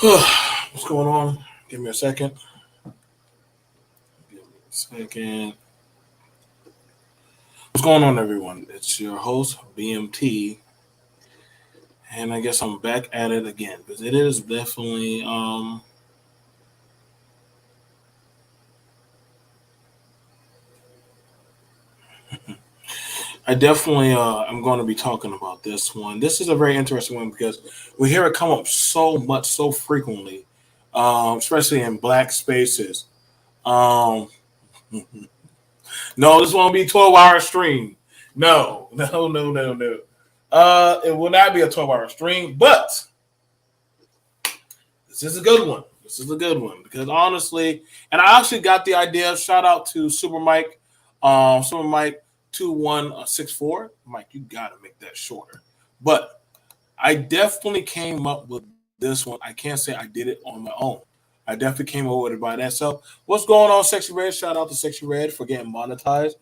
What's going on? Give me a second. Give me a second. What's going on, everyone? It's your host, BMT, and I guess I'm back at it again because it is definitely I definitely am going to be talking about this one. This is a very interesting one because we hear it come up so much, so frequently, especially in black spaces. Um, no, this won't be 12-hour stream. No, no, no, no, no. It will not be a 12-hour stream, but this is a good one. This is a good one because honestly, and I actually got the idea. Shout out to Super Mike 2164. Mike, you gotta make that shorter. But I definitely came up with this one. I can't say I did it on my own. I definitely came up with it by that. So, what's going on, Sexy Red? Shout out to Sexy Red for getting monetized.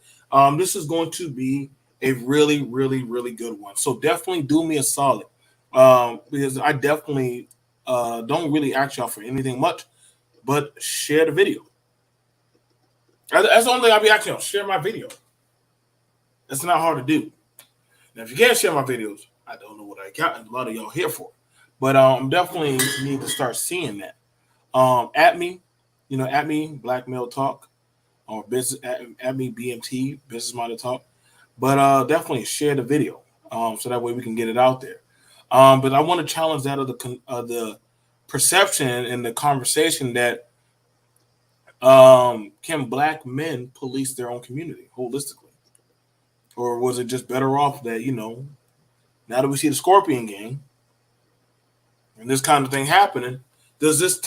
This is going to be a really, really, really good one. So definitely do me a solid because I definitely don't really ask y'all for anything much, but share the video. That's the only thing I'll be asking y'all. Share my video. That's not hard to do. Now, if you can't share my videos, I don't know what I got a lot of y'all here for. But definitely need to start seeing that. At me, at me, Black Male Talk, or business at me BMT, Business Model Talk. But definitely share the video so that way we can get it out there. But I want to challenge that of the perception and the conversation that can black men police their own community holistically, or was it just better off that now that we see the Scorpion Gang and this kind of thing happening, does this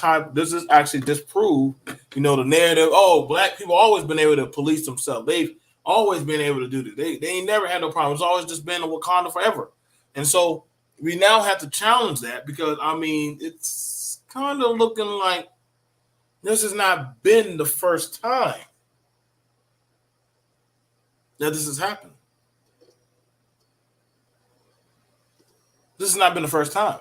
actually disprove the narrative? Oh, black people always been able to police themselves. They've always been able to do this. They ain't never had no problem. It's always just been a Wakanda forever. And so we now have to challenge that because it's kind of looking like this has not been the first time that this has happened. This has not been the first time.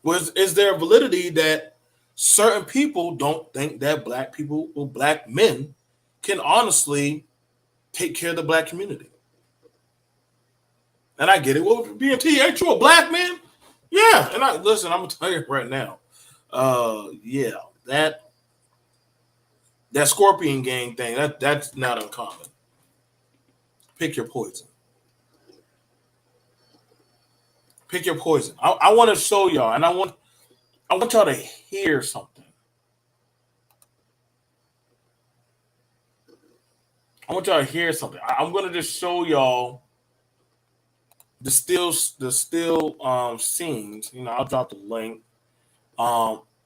Is there validity that certain people don't think that black people or black men can honestly take care of the black community? And I get it. Well, BMT, ain't you a black man? Yeah. And I'm gonna tell you right now. Yeah, that Scorpion Gang thing, that's not uncommon. Pick your poison. Pick your poison. I want to show y'all, and I want y'all to hear something. I want y'all to hear something. I'm gonna just show y'all the still scenes. I'll drop the link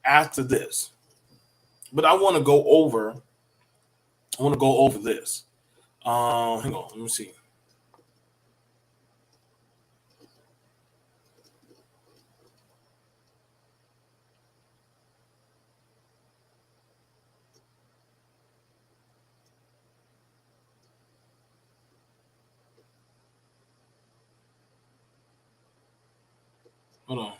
after this. But I want to go over. I want to go over this. Hang on. Let me see. Hold on.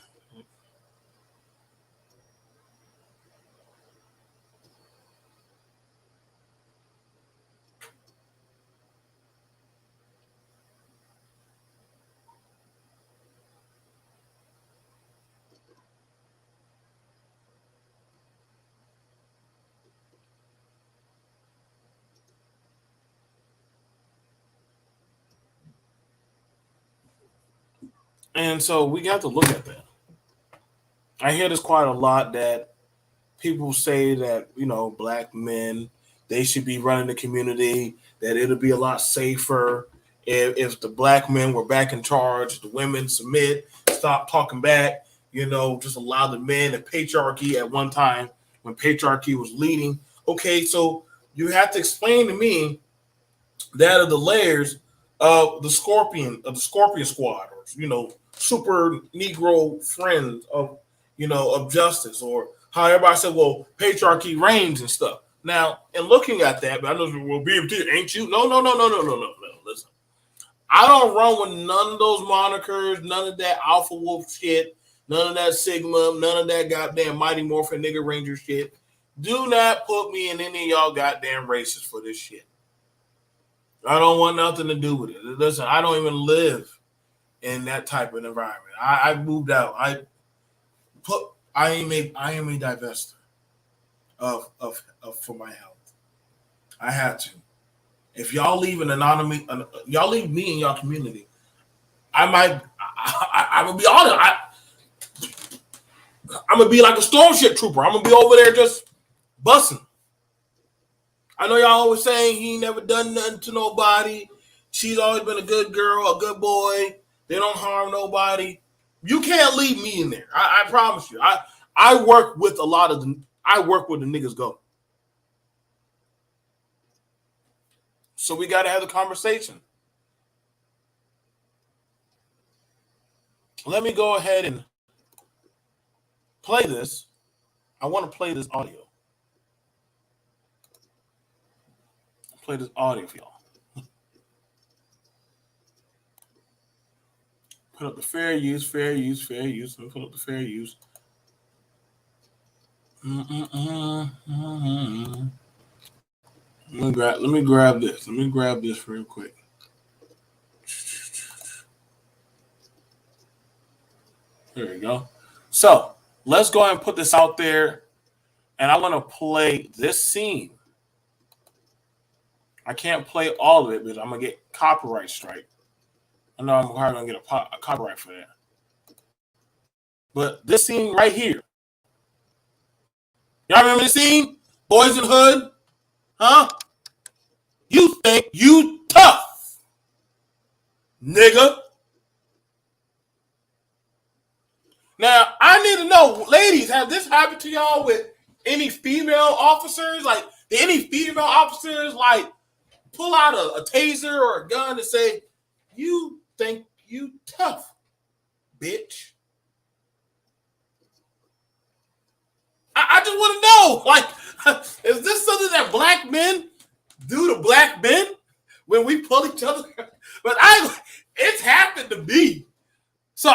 And so we got to look at that. I hear this quite a lot that people say that black men, they should be running the community, that it'll be a lot safer if the black men were back in charge, the women submit, stop talking back, just allow the men, the patriarchy at one time when patriarchy was leading. Okay, so you have to explain to me that of the layers of the Scorpion Squad, or super Negro friends of justice, or how everybody said, well, patriarchy reigns and stuff. Now, in looking at that, but I know, well, BMT, ain't you? No, no, no, no, no, no, no, no. Listen, I don't run with none of those monikers, none of that alpha wolf shit. None of that Sigma, none of that goddamn Mighty Morphin nigga Ranger shit. Do not put me in any of y'all goddamn races for this shit. I don't want nothing to do with it. Listen, I don't even live in that type of environment. I moved out. I am a divester of for my health. I had to. If y'all leave an anonymous, y'all leave me in y'all community, I'm gonna be honest. I'm gonna be like a storm ship trooper. I'm gonna be over there just busting. I know y'all always saying he never done nothing to nobody. She's always been a good girl, a good boy. They don't harm nobody. You can't leave me in there. I promise you. I work with a lot of I work with the niggas go. So we got to have a conversation. Let me go ahead and play this. I want to play this audio. Play this audio for y'all. Put up the fair use. Let me put up the fair use. Let me grab this. Let me grab this real quick. There we go. So let's go ahead and put this out there. And I want to play this scene. I can't play all of it because I'm going to get copyright strike. I know I'm probably going to get a copyright for that. But this scene right here. Y'all remember this scene? Boys in Hood? Huh? You think you tough, nigga. Now, I need to know, ladies, have this happened to y'all with any female officers? Like, did any female officers, like, pull out a taser or a gun and say, you think you tough, bitch? I just want to know, like, is this something that black men do to black men when we pull each other? But it's happened to me. So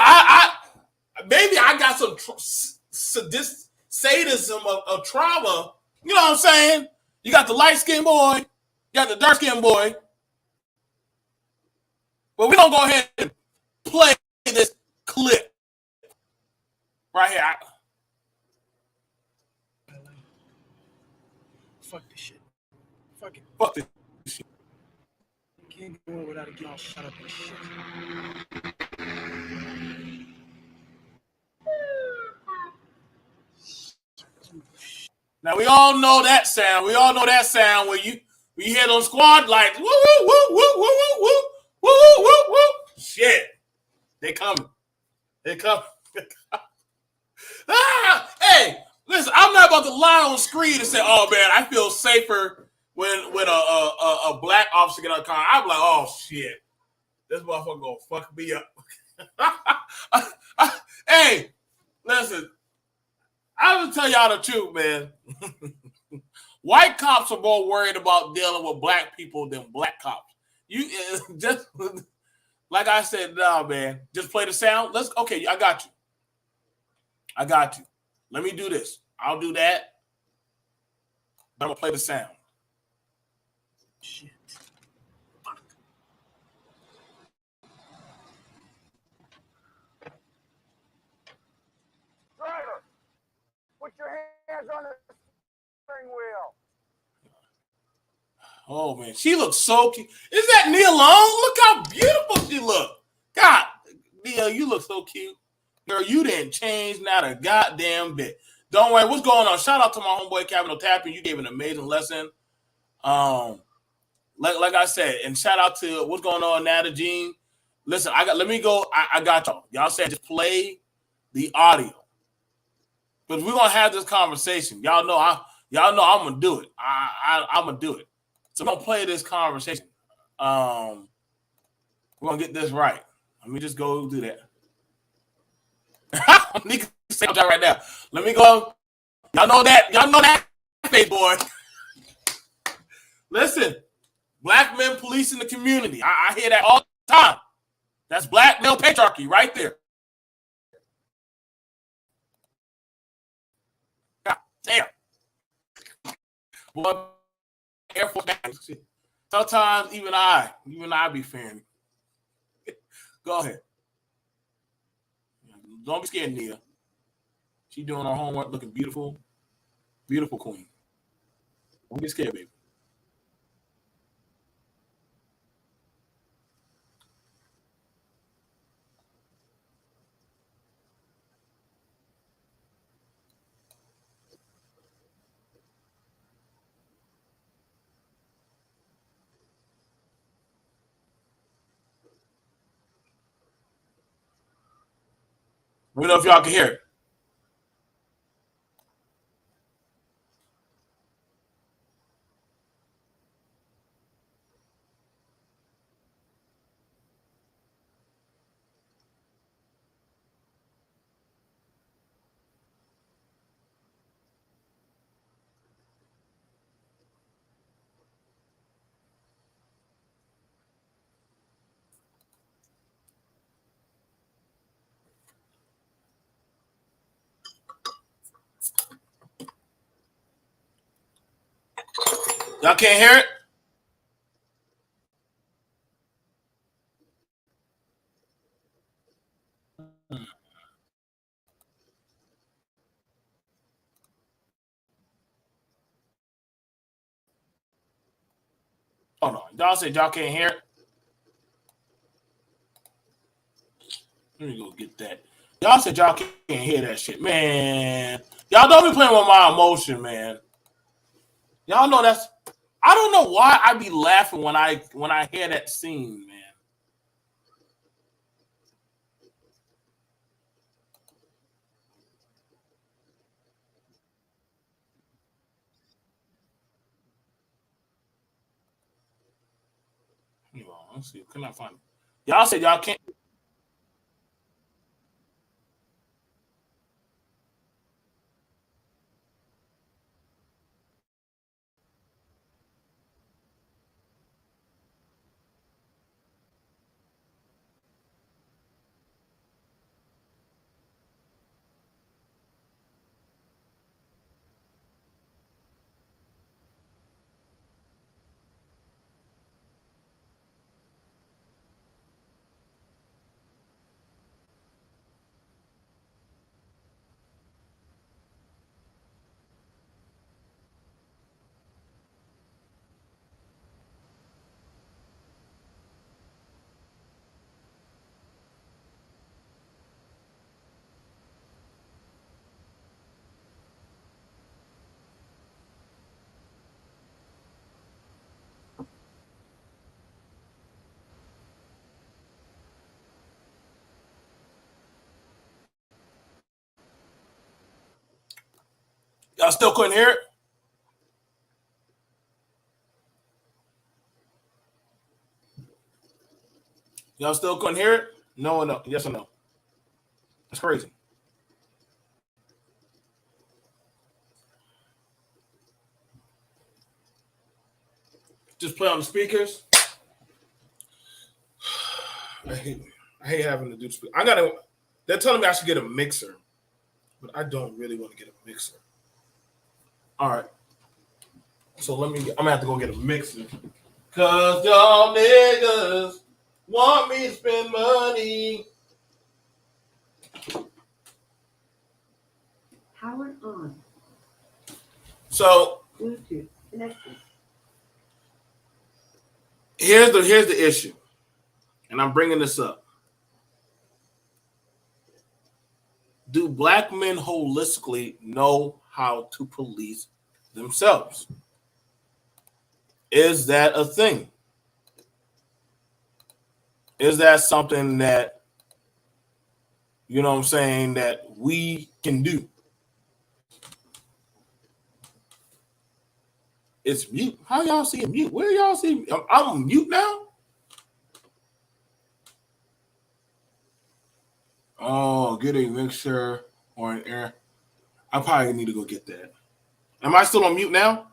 maybe I got some sadism of trauma. You know what I'm saying? You got the light-skinned boy, you got the dark-skinned boy. But we're going to go ahead and play this clip right here. Fuck this shit. Fuck it. Fuck this shit. You can't go on without getting all shut up and shit. Now we all know that sound. We all know that sound when you hear those squad lights. Woo woo woo woo woo woo woo woo woo woo. Shit, they coming. They come. Hey, listen, I'm not about to lie on screen and say, "Oh man, I feel safer when a black officer get on the car." I'm like, "Oh shit, this motherfucker gonna fuck me up." Hey, listen. I'm gonna tell y'all the truth, man. White cops are more worried about dealing with black people than black cops. You just like I said, no, man. Just play the sound. Okay, I got you. Let me do this. I'll do that. I'm gonna play the sound. Shit. Driver, put your hands on the steering wheel. Oh man, she looks so cute. Is that Nia Long? Look how beautiful she look. God, Nia, you look so cute. Girl, you didn't change not a goddamn bit. Don't worry, what's going on? Shout out to my homeboy Kevin Tapping. You gave an amazing lesson. Like I said, and shout out to what's going on, Nata Jean. Listen, let me go. I got y'all. Y'all said just play the audio. But we're gonna have this conversation. Y'all know I'm gonna do it. I'm gonna do it. So I'm gonna play this conversation. We're gonna get this right. Let me just go do that. Let me say that right now. Let me go. Y'all know that face boy. Listen, black men policing the community. I hear that all the time. That's black male patriarchy right there. Damn. Boy, Air Force guys. Sometimes even I be fearing. Go ahead. Don't be scared, Nia. She doing her homework, looking beautiful. Beautiful queen. Don't get scared, baby. Let me know if y'all can hear it. Y'all can't hear it? Hold on. Y'all said y'all can't hear it? Let me go get that. Y'all said y'all can't hear that shit. Man. Y'all don't be playing with my emotion, man. Y'all know that's I don't know why I be laughing when I hear that scene, man. Let's see. Can I find it? Y'all said y'all can't. Y'all still couldn't hear it? Y'all still couldn't hear it? No or no? Yes or no? That's crazy. Just play on the speakers. I hate having to do the speaker. They're telling me I should get a mixer, but I don't really want to get a mixer. All right. So I'm gonna have to go get a mixer. Cause y'all niggas want me to spend money. Power on. So Bluetooth connected. here's the issue, and I'm bringing this up. Do black men holistically know how to police themselves? Is that a thing? Is that something that, you know what I'm saying, that we can do? It's mute. How y'all see it mute? Where y'all see me? I'm mute now? Oh, get a mixture or an air. I probably need to go get that. Am I still on mute now?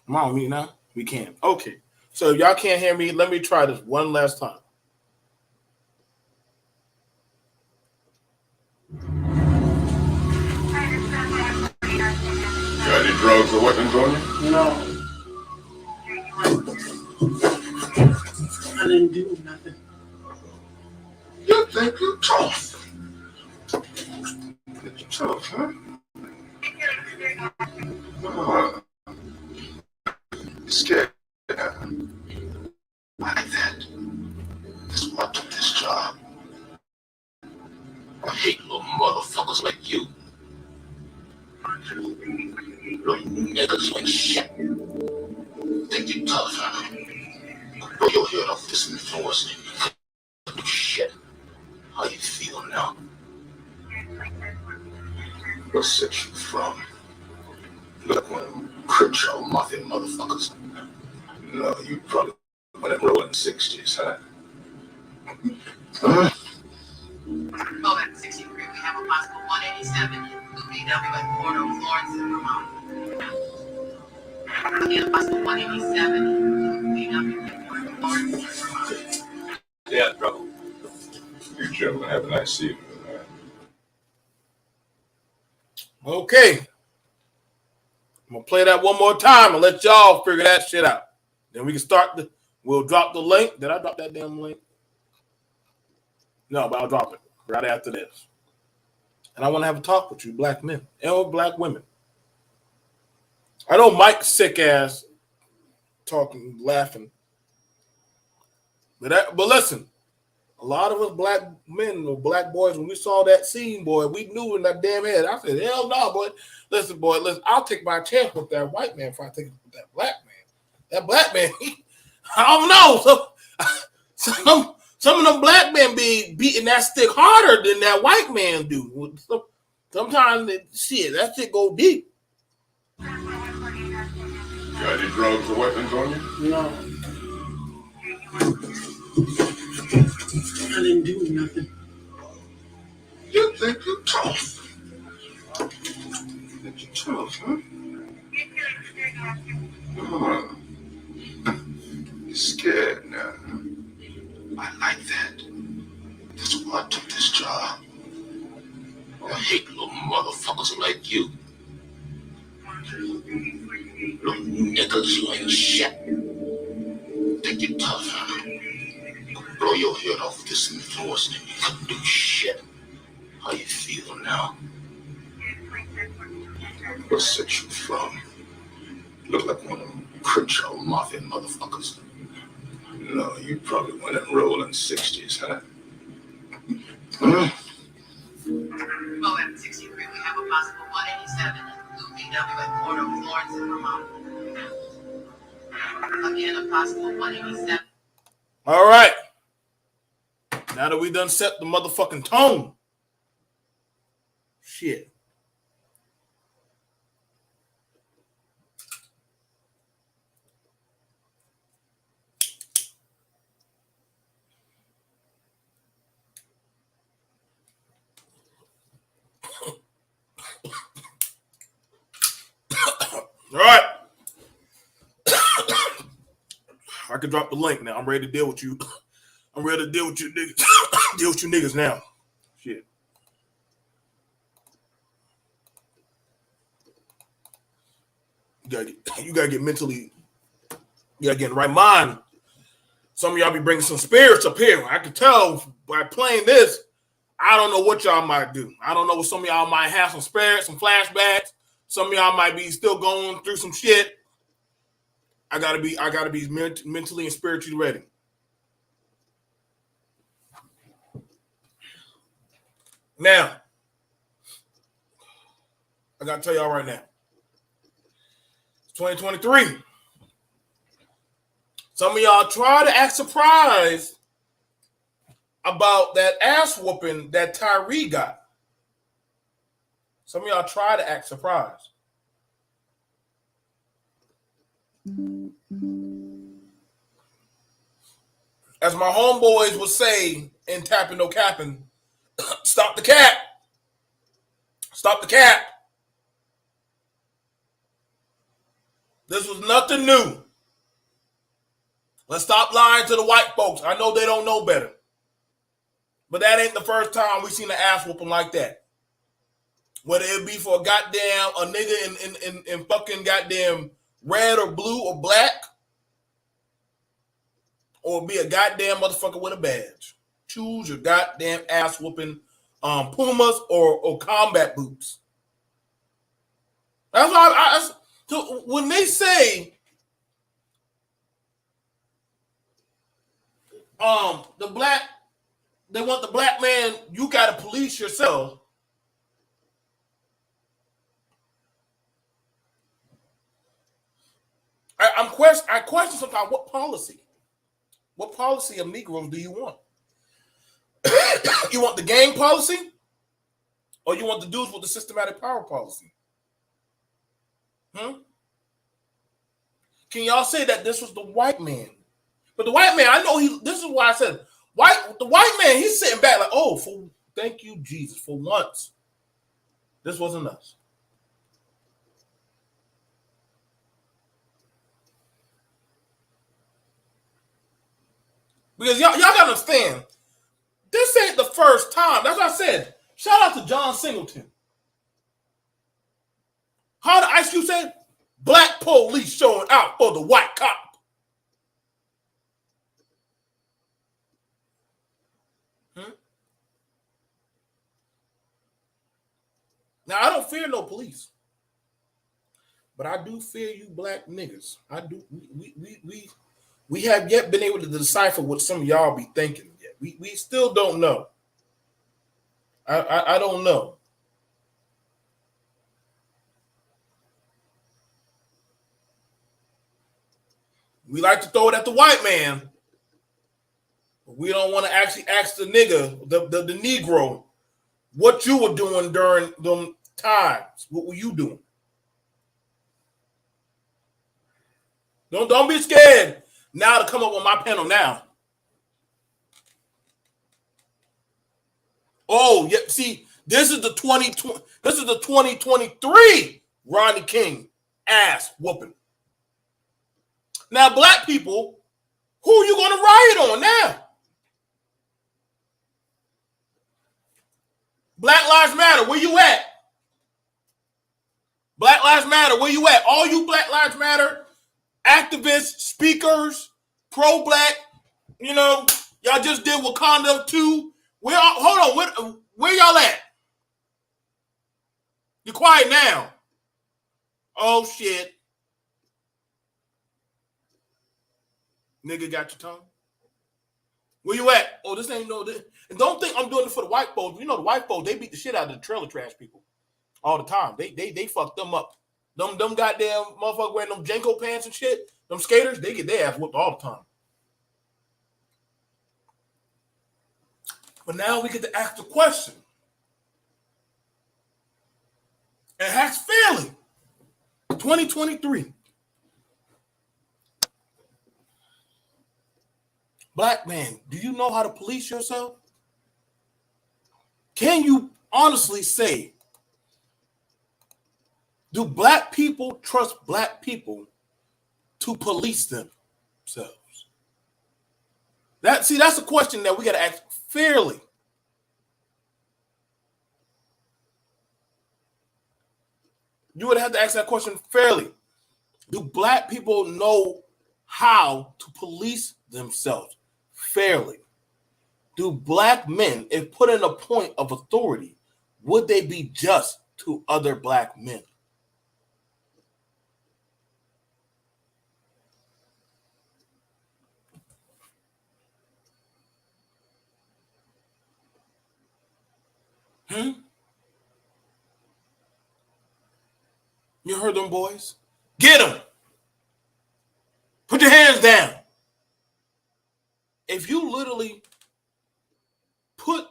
Am I on mute now? We can. Okay. So if y'all can't hear me, let me try this one last time. drugs or weapons on you? No. I didn't do nothing. You think you're tough? You're tough, huh? You're scared. Like that. That's why I took this job. I hate little motherfuckers like you. Little niggas like shit. Think you're tough, huh? Blow your head off this influence. Shit. How you feel now? What set you from? Look, one of them PATRIARCHAL mafia motherfuckers. No, you probably went and rolled in 60s, huh? Huh? Well, at 63, we have a possible 187 BW at Port of Florence, Vermont. Again, a possible 187 BW at Port of Florence, Vermont. Yeah, trouble. You gentlemen have a nice evening. Okay. I'm gonna play that one more time and let y'all figure that shit out. Then we can start we'll drop the link. Did I drop that damn link? No, but I'll drop it right after this. And I want to have a talk with you, black men and black women. I know Mike's sick ass talking, laughing. But listen, a lot of us black men or black boys, when we saw that scene, boy, we knew in that damn head. I said, hell no, boy. Listen, I'll take my chance with that white man before I take it with that black man. That black man, I don't know. Some of them black men be beating that stick harder than that white man do. Sometimes, that shit go deep. You got any drugs or weapons on you? No. I didn't do nothing. You think you're tough? You think you're tough, huh? You're scared now. I like that. That's why I took this job. I hate little motherfuckers like you. Little niggas like shit. Think you're tough, huh? Blow your head off with this influence and you couldn't do shit. How you feel now? What set you from? Look like one of them PATRIARCHAL mafia motherfuckers. No, you probably went and rolled in 60s, huh? Huh? Well, at 63, we have a possible 187 BW at Port of Florence, Vermont. Again, a possible 187. All right. Now that we done set the motherfucking tone. Shit. All right. I can drop the link now. I'm ready to deal with you. I'm ready to deal with you niggas. Deal with you niggas now. Shit. You gotta get mentally. You gotta get in the right mind. Some of y'all be bringing some spirits up here. I can tell by playing this. I don't know what y'all might do. I don't know what some of y'all might have some spirits, some flashbacks. Some of y'all might be still going through some shit. I gotta be mentally and spiritually ready. Now, I gotta tell y'all right now. It's 2023. Some of y'all try to act surprised about that ass whooping that Tyree got. Some of y'all try to act surprised. As my homeboys would say in Tapping No Capping, stop the cap. Stop the cap. This was nothing new. Let's stop lying to the white folks. I know they don't know better. But that ain't the first time we seen an ass whooping like that. Whether it be for a goddamn a nigga in fucking goddamn red or blue or black, or be a goddamn motherfucker with a badge. Choose your goddamn ass whooping Pumas or combat boots. That's why so when they say they want the black man, you gotta police yourself. I question sometimes what policy of Negroes do you want? You want the gang policy, or you want the dudes with the systematic power policy? Can y'all say that this was the white man? But the white man, I know this is why I said the white man, he's sitting back like, oh, thank you, Jesus, for once. This wasn't us. Because y'all gotta understand, this ain't the first time. That's what I said. Shout out to John Singleton. How did Ice Cube say? Black police showing out for the white cop. Now, I don't fear no police. But I do fear you black niggas. I do. We have yet been able to decipher what some of y'all be thinking yet. We still don't know. I don't know. We like to throw it at the white man, but we don't want to actually ask the nigga, the Negro, what you were doing during them times. What were you doing? Don't be scared now to come up on my panel now. Oh, yeah. See, this is the 2023 Rodney King ass whooping. Now, black people, who are you going to riot on now? Black Lives Matter, where you at? Black Lives Matter, where you at? All you Black Lives Matter activists, speakers, pro-black, y'all just did Wakanda 2. Hold on, where y'all at? You quiet now. Oh, shit. Nigga got your tongue? Where you at? Oh, this ain't no... And don't think I'm doing it for the white folks. The white folks, they beat the shit out of the trailer trash people all the time. They fuck them up. Them goddamn motherfuckers wearing them Janko pants and shit, them skaters, they get their ass whooped all the time. But now we get to ask the question. And ask fairly. 2023. Black man, do you know how to police yourself? Can you honestly say, do black people trust black people to police themselves? That's a question that we got to ask fairly. You would have to ask that question fairly. Do black people know how to police themselves fairly? Do black men, if put in a point of authority, would they be just to other black men? You heard them boys? Get them. Put your hands down. If you literally put...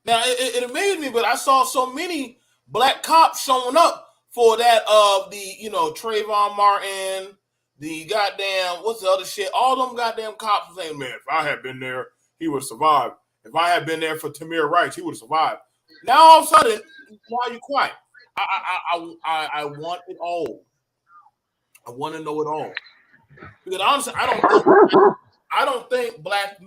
Now, it amazed me, but I saw so many black cops showing up for that Trayvon Martin, the goddamn, what's the other shit? All them goddamn cops were saying, man, if I had been there, he would have survived. If I had been there for Tamir Rice, he would have survived. Now, all of a sudden, why are you quiet? I want it all. I want to know it all. Because honestly, I don't think black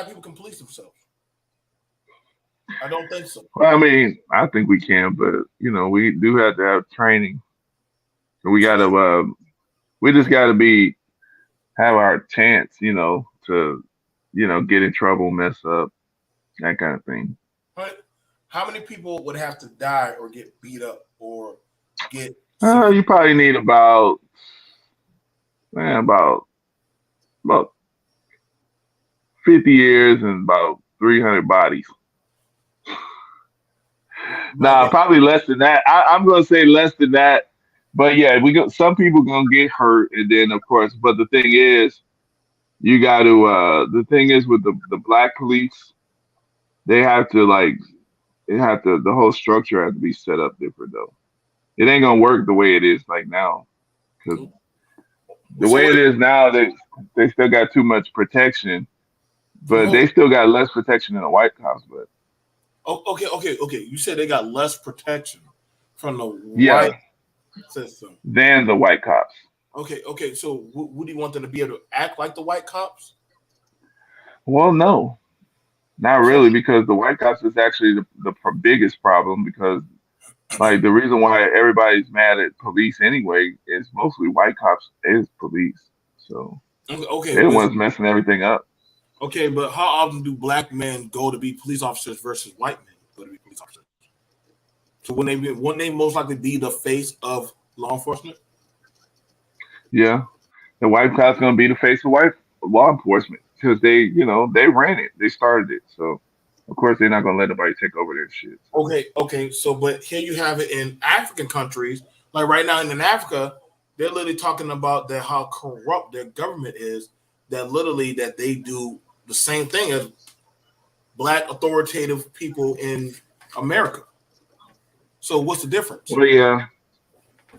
people can police themselves. I don't think so. Well, I mean, I think we can, but we do have to have training. So we gotta, we just gotta have our chance, to, get in trouble, mess up, that kind of thing. Right? How many people would have to die or get beat up or get You probably need about, man, about 50 years and about 300 bodies. Nah, but probably less than that. I'm gonna say less than that. But yeah, we got some people gonna get hurt, and then of course. But the thing is, you got to. The thing is with the black police, they have to like. It have to. The whole structure has to be set up different though. It ain't gonna work the way it is like now, because the so way it wait. is now, they still got too much protection, but Hold they on. still got less protection than the White House. But Oh, okay. You said they got less protection from the yeah, white system. than the white cops. Okay. So would you want them to be able to act like the white cops? Well, no. Not So really, because the White House is actually the biggest problem. Because like the reason why everybody's mad at police anyway is mostly white cops is police. So okay, they're the ones messing everything up. but how often do black men go to be police officers versus white men go to be police officers? So wouldn't they most likely be the face of law enforcement? Yeah, the White House gonna be the face of white law enforcement because they ran it, they started it. So of course they're not gonna let nobody take over their shit. So Okay. So, but here you have it in African countries, like right now in Africa, they're literally talking about that how corrupt their government is. That literally that they do the same thing as black authoritative people in America. So, what's the difference? well, yeah,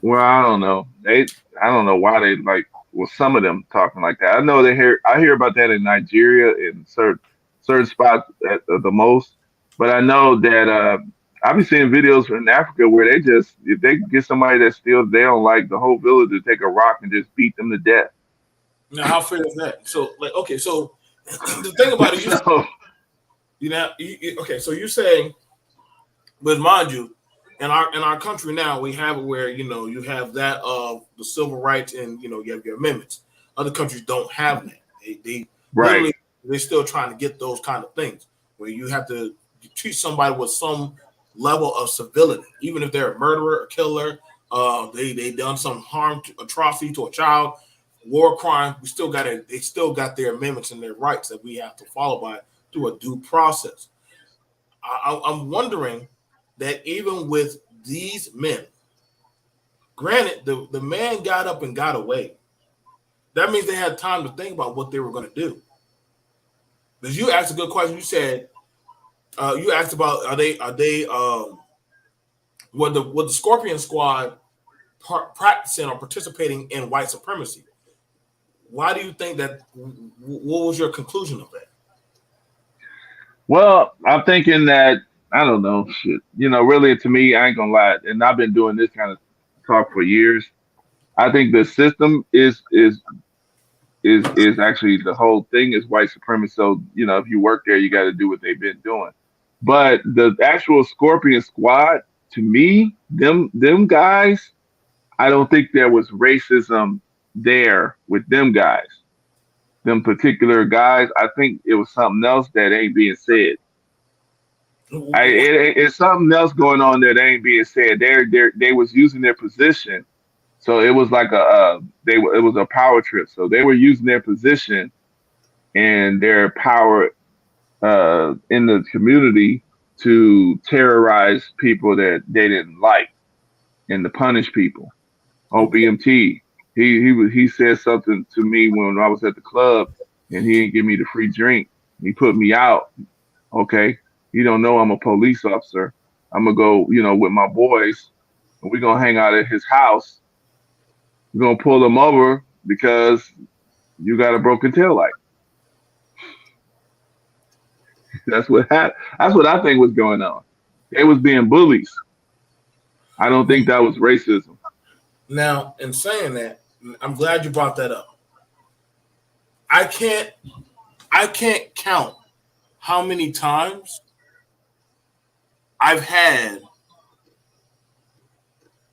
well I don't know. I don't know why they like. Well, some of them talking like that. I know I hear about that in Nigeria in certain spots at the most. But I know that I've been seeing videos in Africa where they just if they get somebody that steals, they don't like the whole village to take a rock and just beat them to death. Now, how fair is that? So, like, okay, so the thing about it, So okay, so you're saying, but mind you, in our country now, we have it where you have that of the civil rights and you have your amendments. Other countries don't have that. They right, literally they're still trying to get those kind of things where you have to treat somebody with some level of civility, even if they're a murderer, a killer, they done some harm, atrocity to a child, war crime. They still got their amendments and their rights that we have to follow by through a due process. I'm wondering that even with these men, granted, the man got up and got away. That means they had time to think about what they were going to do. Because you asked a good question. You said you asked about are they would the Scorpion Squad practicing or participating in white supremacy? Why do you think that? What was your conclusion of that? well, I'm thinking that I don't know shit. Really to me, I ain't gonna lie, and I've been doing this kind of talk for years. I think the system is actually the whole thing is white supremacy. So if you work there, you got to do what they've been doing. But the actual Scorpion Squad, to me, them guys, I don't think there was racism there with them guys. Them particular guys, I think it was something else that ain't being said. It's something else going on that ain't being said. They was using their position, so it was like it was a power trip. So they were using their position and their power in the community to terrorize people that they didn't like and to punish people. On BMT, he said something to me when I was at the club, and he didn't give me the free drink. He put me out. Okay, you don't know I'm a police officer. I'm gonna go, with my boys, and we're gonna hang out at his house. We're gonna pull him over because you got a broken tail light. That's what happened. That's what I think was going on. They was being bullies. I don't think that was racism. Now, in saying that, I'm glad you brought that up. I can't count how many times I've had,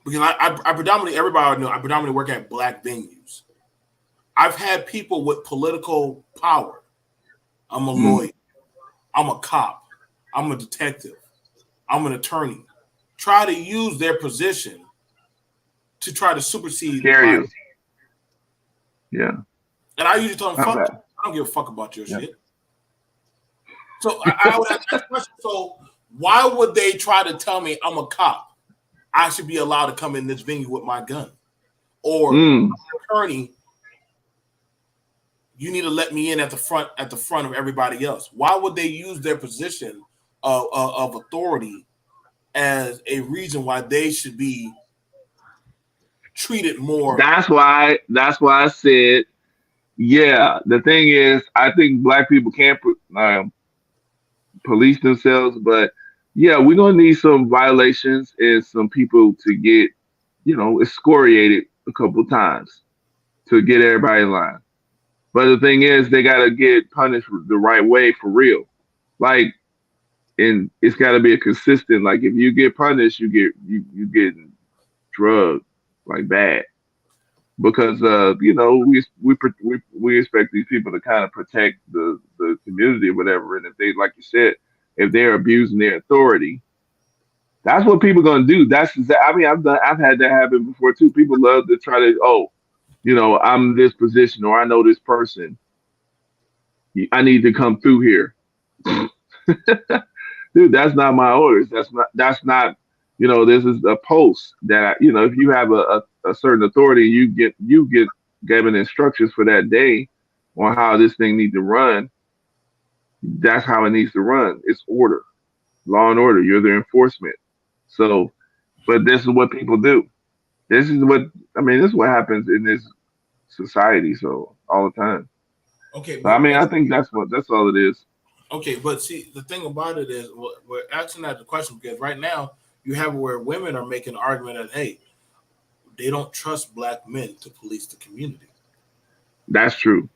because I predominantly, everybody I know, I predominantly work at black venues. I've had people with political power. I'm a lawyer. I'm a cop. I'm a detective. I'm an attorney. Try to use their position to try to supersede Scare my. you. Yeah. And I usually tell them, Not fuck, bad. I don't give a fuck about your Yeah. shit. So I would ask that question. So why would they try to tell me I'm a cop? I should be allowed to come in this venue with my gun. Or attorney, you need to let me in at the front of everybody else. Why would they use their position of authority as a reason why they should be treated more? That's why I said, yeah. The thing is, I think black people can't police themselves, but yeah, we're gonna need some violations and some people to get, excoriated a couple times to get everybody in line. But the thing is, they gotta get punished the right way for real. Like, and it's gotta be a consistent. Like, if you get punished, you get drugged like bad. Because we expect these people to kind of protect the community or whatever, and if they, like you said, if they're abusing their authority, that's what people gonna do. I mean, I've had that happen before too. People love to try to, I'm this position or I know this person, I need to come through here. Dude, that's not my orders. That's not this is a post that if you have a certain authority, you get given instructions for that day on how this thing needs to run. That's how it needs to run. It's order, law and order. You're the enforcement. So, but this is what people do. This is what happens in this society. So all the time. Okay, So, I mean, I think that's all it is. okay, but see, the thing about it is, we're asking that the question because right now you have where women are making an argument that, hey, they don't trust black men to police the community. That's true.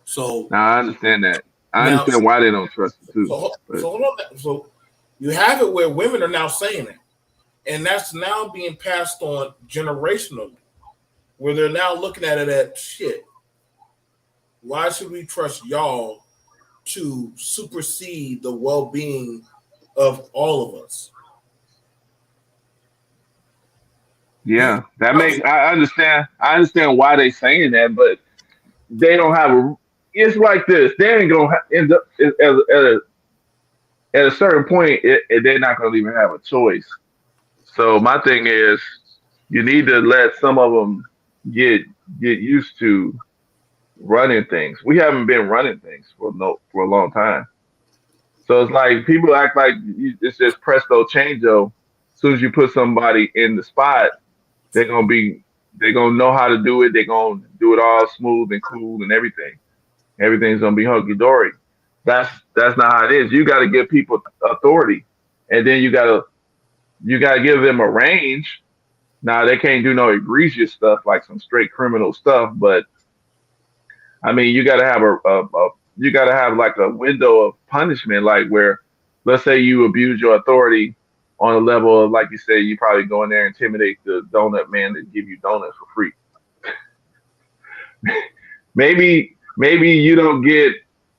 So Now I understand that. I now, understand why they don't trust it too. so But hold on. So you have it where women are now saying it, and that's now being passed on generationally, where they're now looking at it at shit. Why should we trust y'all to supersede the well-being of all of us? yeah, I understand. I understand why they saying that, but they don't have a. It's like this. They ain't gonna end up at a certain point. They're not gonna even have a choice. So my thing is, you need to let some of them get used to running things. We haven't been running things for a long time. So it's like people act like it's just presto changeo. As soon as you put somebody in the spot, they're gonna be they're gonna know how to do it. They're gonna do it all smooth and cool and everything. Everything's gonna be hunky dory. That's not how it is. You got to give people authority, and then you gotta give them a range. Now they can't do no egregious stuff like some straight criminal stuff, but I mean you gotta have you gotta have like a window of punishment, like where let's say you abuse your authority on a level of like you said, you probably go in there and intimidate the donut man that give you donuts for free. Maybe you don't get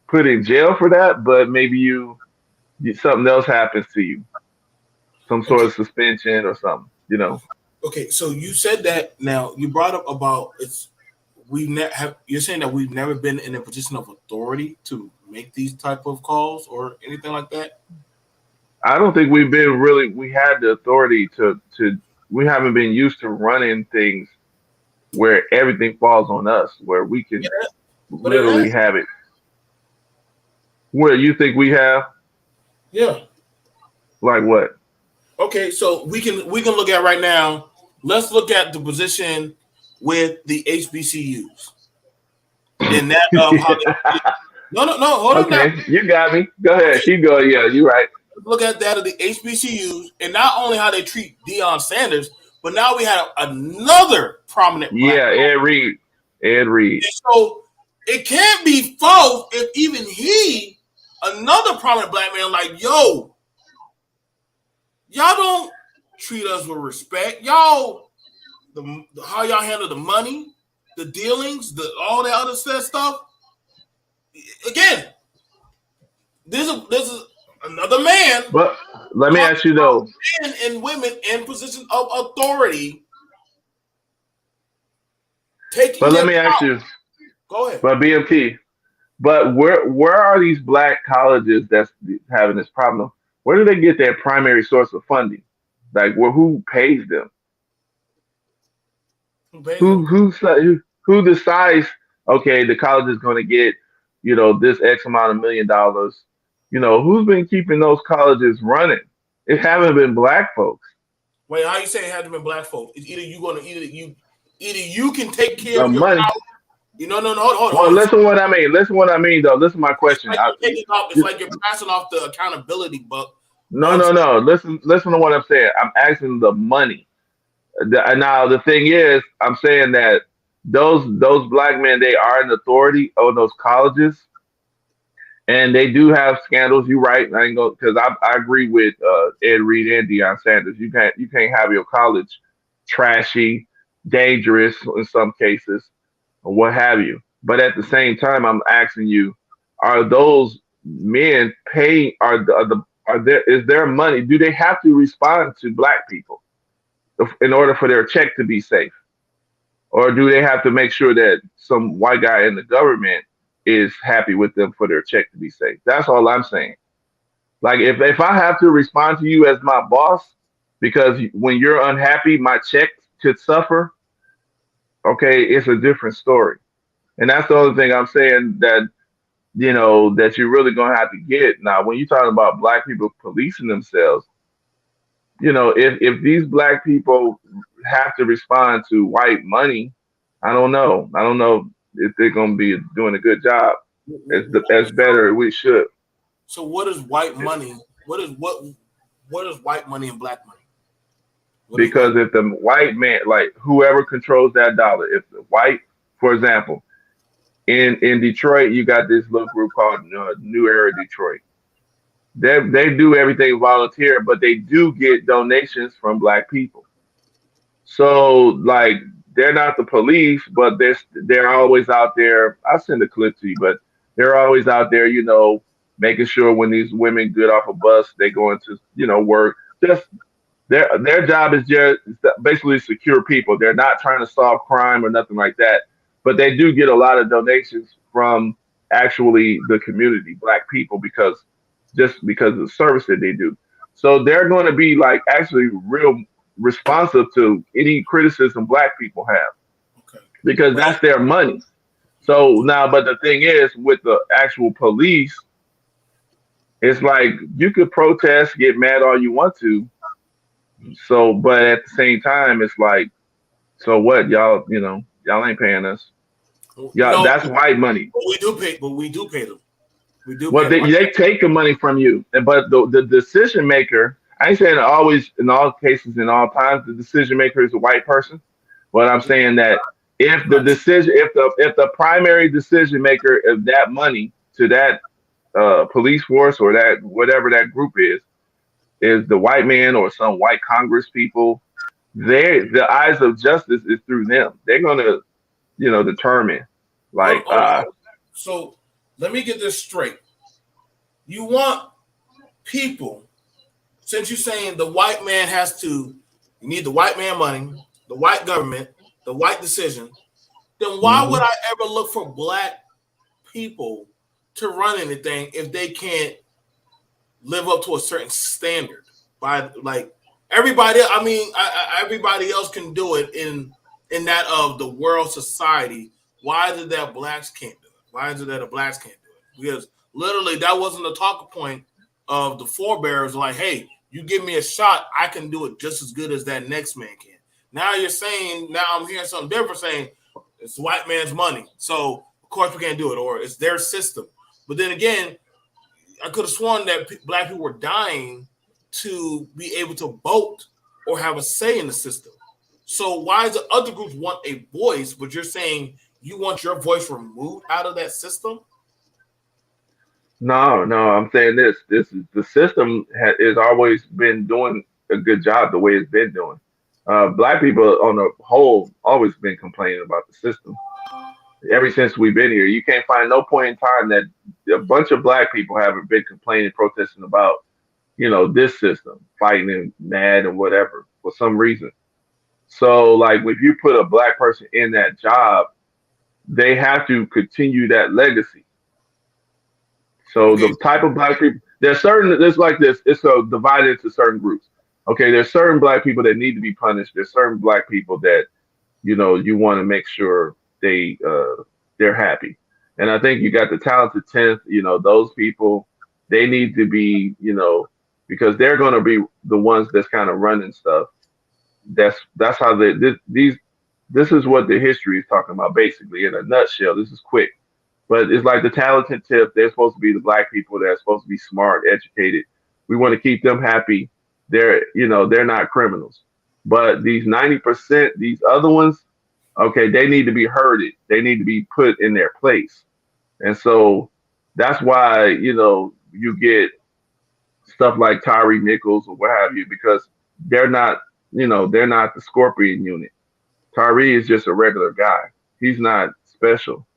put in jail for that, but maybe something else happens to you, some sort Okay, of suspension or something. okay. So you said that. Now you brought up about it's you're saying that we've never been in a position of authority to make these type of calls or anything like that. I don't think we had the authority to we haven't been used to running things where everything falls on us, where we can Yeah, but it literally has. have it. Where you think we have, Yeah. like what? Okay, so we can look at right now. Let's look at the position with the HBCUs and that of how they. No. Hold on now. Okay, you got me. Go ahead. Okay, Keep going. Yeah, you're right. look at that of the HBCUs and not only how they treat Deion Sanders, but now we have another prominent black Yeah, man. Ed Reed. Ed Reed. And so it can't be false if even he, another prominent black man, like, yo, Y'all don't treat us with respect. Y'all, how y'all handle the money, the dealings, all that other stuff. Again, this is another man. But let me ask you though. Men and women in positions of authority taking. But let me ask you. Go ahead. But BMT. But where are these black colleges that's having this problem? Where do they get their primary source of funding? Like, who pays them? Who decides? Okay, the college is going to get, this X amount of $1 million. Who's been keeping those colleges running? It haven't been black folks. Wait, how you say it hasn't been black folks? It's either you can take care The of your money. college. No, hold Well, on. listen what I mean. Listen what I mean, though. Listen to my question. It's like you're passing off the accountability buck. No. Listen to what I'm saying. I'm asking the money. Now the thing is, I'm saying that those black men, they are in authority of those colleges, and they do have scandals. You're right. I ain't go because I agree with Ed Reed and Deion Sanders. You can't have your college trashy, dangerous in some cases, or what have you. But at the same time, I'm asking you, are those men paying? Is there money? Do they have to respond to black people in order for their check to be safe? Or do they have to make sure that some white guy in the government is happy with them for their check to be safe? That's all I'm saying. Like if I have to respond to you as my boss because when you're unhappy, my check could suffer, okay, it's a different story. And that's the only thing I'm saying that you're really gonna have to get. Now, when you're talking about black people policing themselves, if these black people have to respond to white money, I don't know. I don't know if they're going to be doing a good job. As better we should. So, what is white money? What is white money and black money? Because if the white man, like whoever controls that dollar, if the white, for example, in Detroit, you got this little group called New Era Detroit. They do everything volunteer, but they do get donations from black people. So like they're not the police, but they're always out there. I'll send a clip to you, but they're always out there, making sure when these women get off a bus, they go into, work. Just their job is just basically secure people. They're not trying to solve crime or nothing like that. But they do get a lot of donations from actually the community, black people, because of the service that they do. So they're going to be like actually real responsive to any criticism black people have, because that's their money. So now, but the thing is, with the actual police, it's like you could protest, get mad all you want to. So, but at the same time, it's like, so what, y'all? Y'all ain't paying us. Yeah, that's white money. But we do pay them. We do. Well, they take the money from you, but the decision maker. I ain't saying always, in all cases, in all times, the decision maker is a white person. But I'm saying that if the primary decision maker of that money to that police force or that whatever that group is the white man or some white Congress people, the eyes of justice is through them. They're gonna, determine like. So let me get this straight. You want people, since you're saying the white man you need the white man money, the white government, the white decision, then why would I ever look for black people to run anything if they can't live up to a certain standard? By like everybody, everybody else can do it in that of the world society. Why is it that blacks can't do it? Why is it that the blacks can't do it? Because literally that wasn't the talking point of the forebears. Like, hey, you give me a shot, I can do it just as good as that next man can. Now I'm hearing something different, saying it's white man's money, so of course we can't do it, or it's their system. But then again, I could have sworn that black people were dying to be able to vote or have a say in the system. So why does the other groups want a voice, but you're saying you want your voice removed out of that system? No, I'm saying this. This is the system has always been doing a good job the way it's been doing. Black people on the whole always been complaining about the system ever since we've been here. You can't find no point in time that a bunch of black people haven't been complaining, protesting about, this system, fighting and mad and whatever for some reason. So like if you put a black person in that job, they have to continue that legacy. So Okay. the type of black people, there's like this, it's divided into certain groups. Okay, there's certain black people that need to be punished. There's certain black people that, you want to make sure they're happy. And I think you got the talented tenth, those people, they need to be, because they're going to be the ones that's kind of running stuff. That's how this is what the history is talking about basically in a nutshell. This is quick. But it's like the talented tip. They're supposed to be the black people that are supposed to be smart, educated. We want to keep them happy. They're not criminals. But these 90%, these other ones, okay, they need to be herded. They need to be put in their place. And so that's why, you get stuff like Tyree Nichols or what have you, because they're not, they're not the Scorpion unit. Tyree is just a regular guy. He's not special.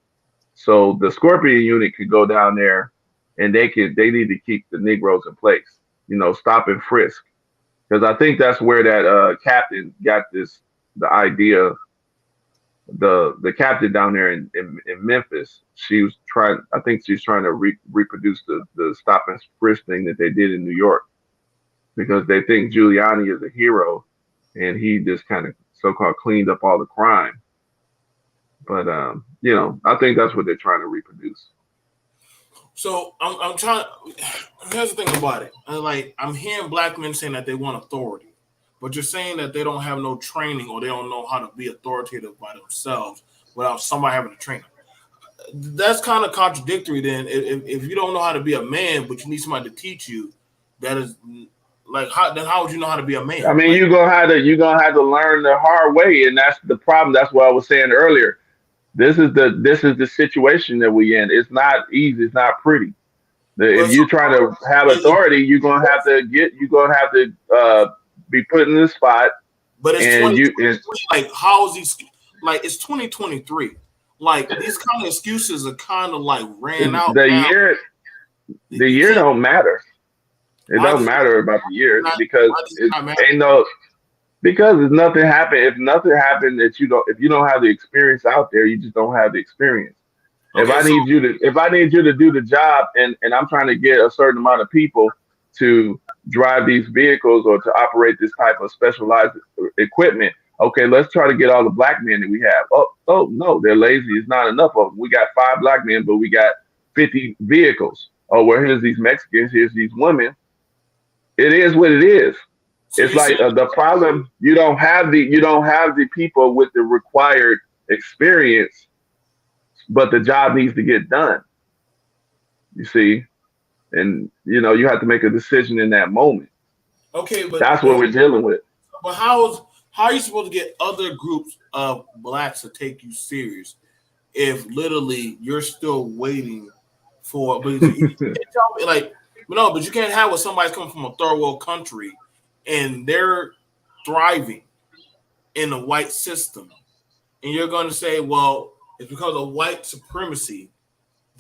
So the Scorpion unit could go down there and they need to keep the Negroes in place, stop and frisk. Because I think that's where that captain got the idea. The captain down there in Memphis, I think she's trying to reproduce the stop and frisk thing that they did in New York, because they think Giuliani is a hero and he just kind of so-called cleaned up all the crime. But I think that's what they're trying to reproduce. So I'm trying. Here's the thing about it. I'm hearing black men saying that they want authority, but you're saying that they don't have no training or they don't know how to be authoritative by themselves without somebody having to train them. That's kind of contradictory. Then, if you don't know how to be a man, but you need somebody to teach you, that is how would you know how to be a man? I mean, you're gonna have to learn the hard way, and that's the problem. That's what I was saying earlier. This is the situation that we in. It's not easy. It's not pretty. If you're trying to have authority, you're gonna have to be put in the spot. But it's and 2023. How is these? It's 2023. These kind of excuses are kind of ran out. The year don't matter. It doesn't matter about the year because because nothing happened. If nothing happened if you don't have the experience out there, you just don't have the experience. Okay, if I need you to do the job and I'm trying to get a certain amount of people to drive these vehicles or to operate this type of specialized equipment, okay, let's try to get all the black men that we have. Oh no, they're lazy. It's not enough of them. We got 5 black men, but we got 50 vehicles. Oh, well, here's these Mexicans, here's these women. It is what it is. So it's like the problem. You don't have the people with the required experience, but the job needs to get done. You see, and you have to make a decision in that moment. Okay, but that's what we're dealing with. But how are you supposed to get other groups of blacks to take you serious if literally you're still waiting for? But you can't tell me but you can't have somebody's coming from a third world country and they're thriving in a white system, and you're going to say, well, it's because of white supremacy.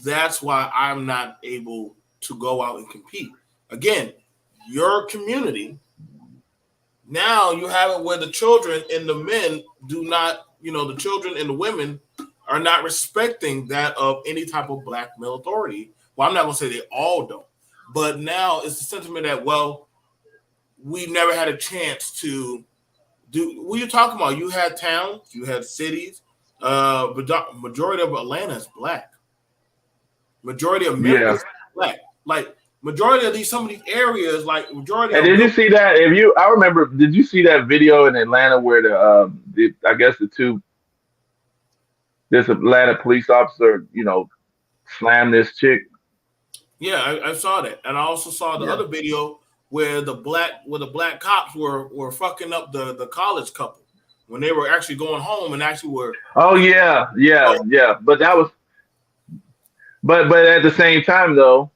That's why I'm not able to go out and compete. Again, your community, now you have it where the children and the men do not, the children and the women are not respecting that of any type of black male authority. Well, I'm not going to say they all don't, but now it's the sentiment that, well, we've never had a chance to do. What are you talking about? You had towns, you had cities. Majority of Atlanta is black. Majority of America is black. Majority of some of these areas, majority. And did you see that? I remember, did you see that video in Atlanta where this Atlanta police officer, slammed this chick? Yeah, I saw that, and I also saw the other video where the black cops were fucking up the college couple when they were actually going home and actually were. Oh yeah. But that was. But at the same time though,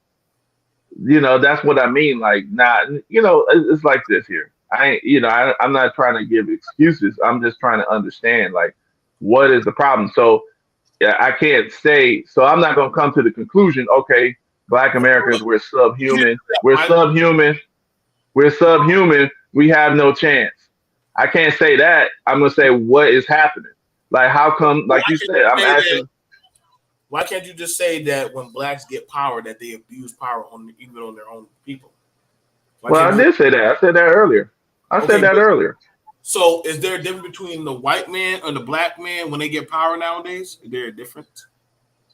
that's what I mean. It's like this here. I'm not trying to give excuses. I'm just trying to understand like what is the problem. So yeah, I can't say. So I'm not going to come to the conclusion. Okay, Black Americans, we're subhuman. We're Mike, subhuman. We're subhuman. We have no chance. I can't say that. I'm going to say what is happening. Like how come? why Like you can't said, you I'm say that? asking. Why can't you just say that when blacks get power, that they abuse power on even on their own people? Why Well, can't I you? did say that. I said that earlier. I said Okay, that but earlier. so is there a difference between the white man and the black man when they get power nowadays? Is there a difference?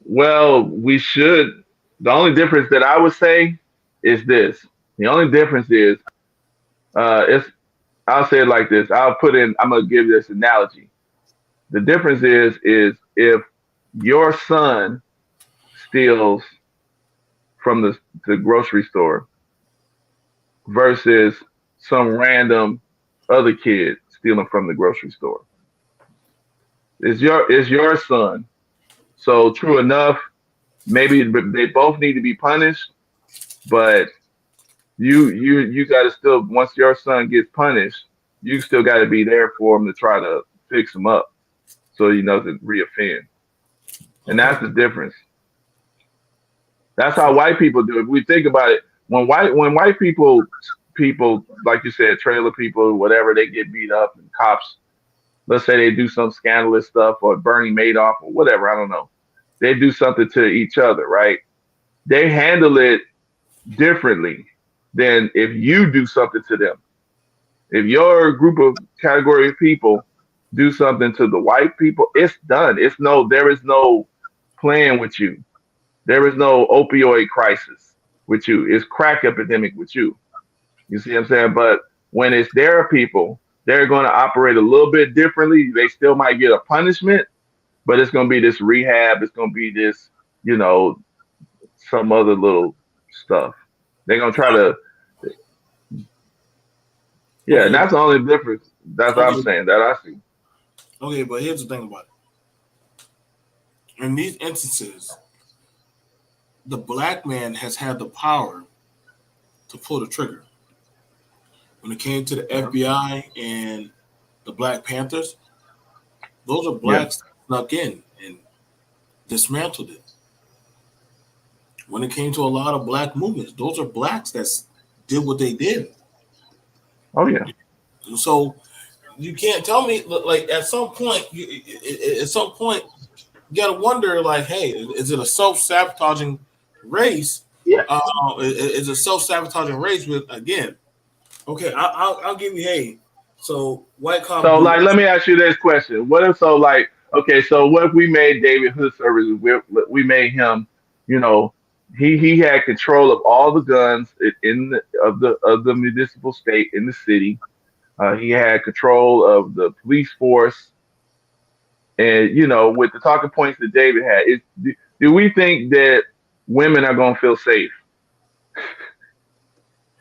Well, we should. The only difference that I would say is this. The only difference is, it's. I'll say it like this. I'll put in. I'm gonna give this analogy. The difference is if your son steals from the grocery store versus some random other kid stealing from the grocery store. It's your son. So true enough, maybe they both need to be punished, but you got to still once your son gets punished, you still got to be there for him to try to fix him up so he doesn't reoffend. And Okay, that's the difference. That's how so white people do it. If we think about it, when white people like you said, trailer people, whatever, they get beat up and cops, let's say they do some scandalous stuff or Bernie Madoff or whatever, I don't know. They do something to each other, right? They handle it differently than if you do something to them. If your group of category of people do something to the white people, it's done. There is no playing with you. There is no opioid crisis with you. It's crack epidemic with you. You see what I'm saying? But when it's their people, they're going to operate a little bit differently. They still might get a punishment, but it's going to be this rehab. It's going to be this, you know, some other little stuff. They're going to try to, yeah, and okay, that's the only difference. That's what I'm okay, saying that I see. okay. But here's the thing about it. In these instances, the black man has had the power to pull the trigger. When it came to the Yeah. FBI and the Black Panthers, those are Yeah. blacks that snuck in and dismantled it. When it came to a lot of black movements, those are blacks that did what they did. Oh, yeah. So you can't tell me like at some point, at some point, you gotta wonder like, hey, is it a self sabotaging race? Yeah. Is a self sabotaging race with again? Okay, I'll give you hey. So white cop So, do like, let me ask you this question. What if, so, like, okay, so what if we made David Hood Services, we made him, you know, he had control of all the guns of the municipal state in the city. He had control of the police force, and with the talking points that David had, do we think that women are gonna feel safe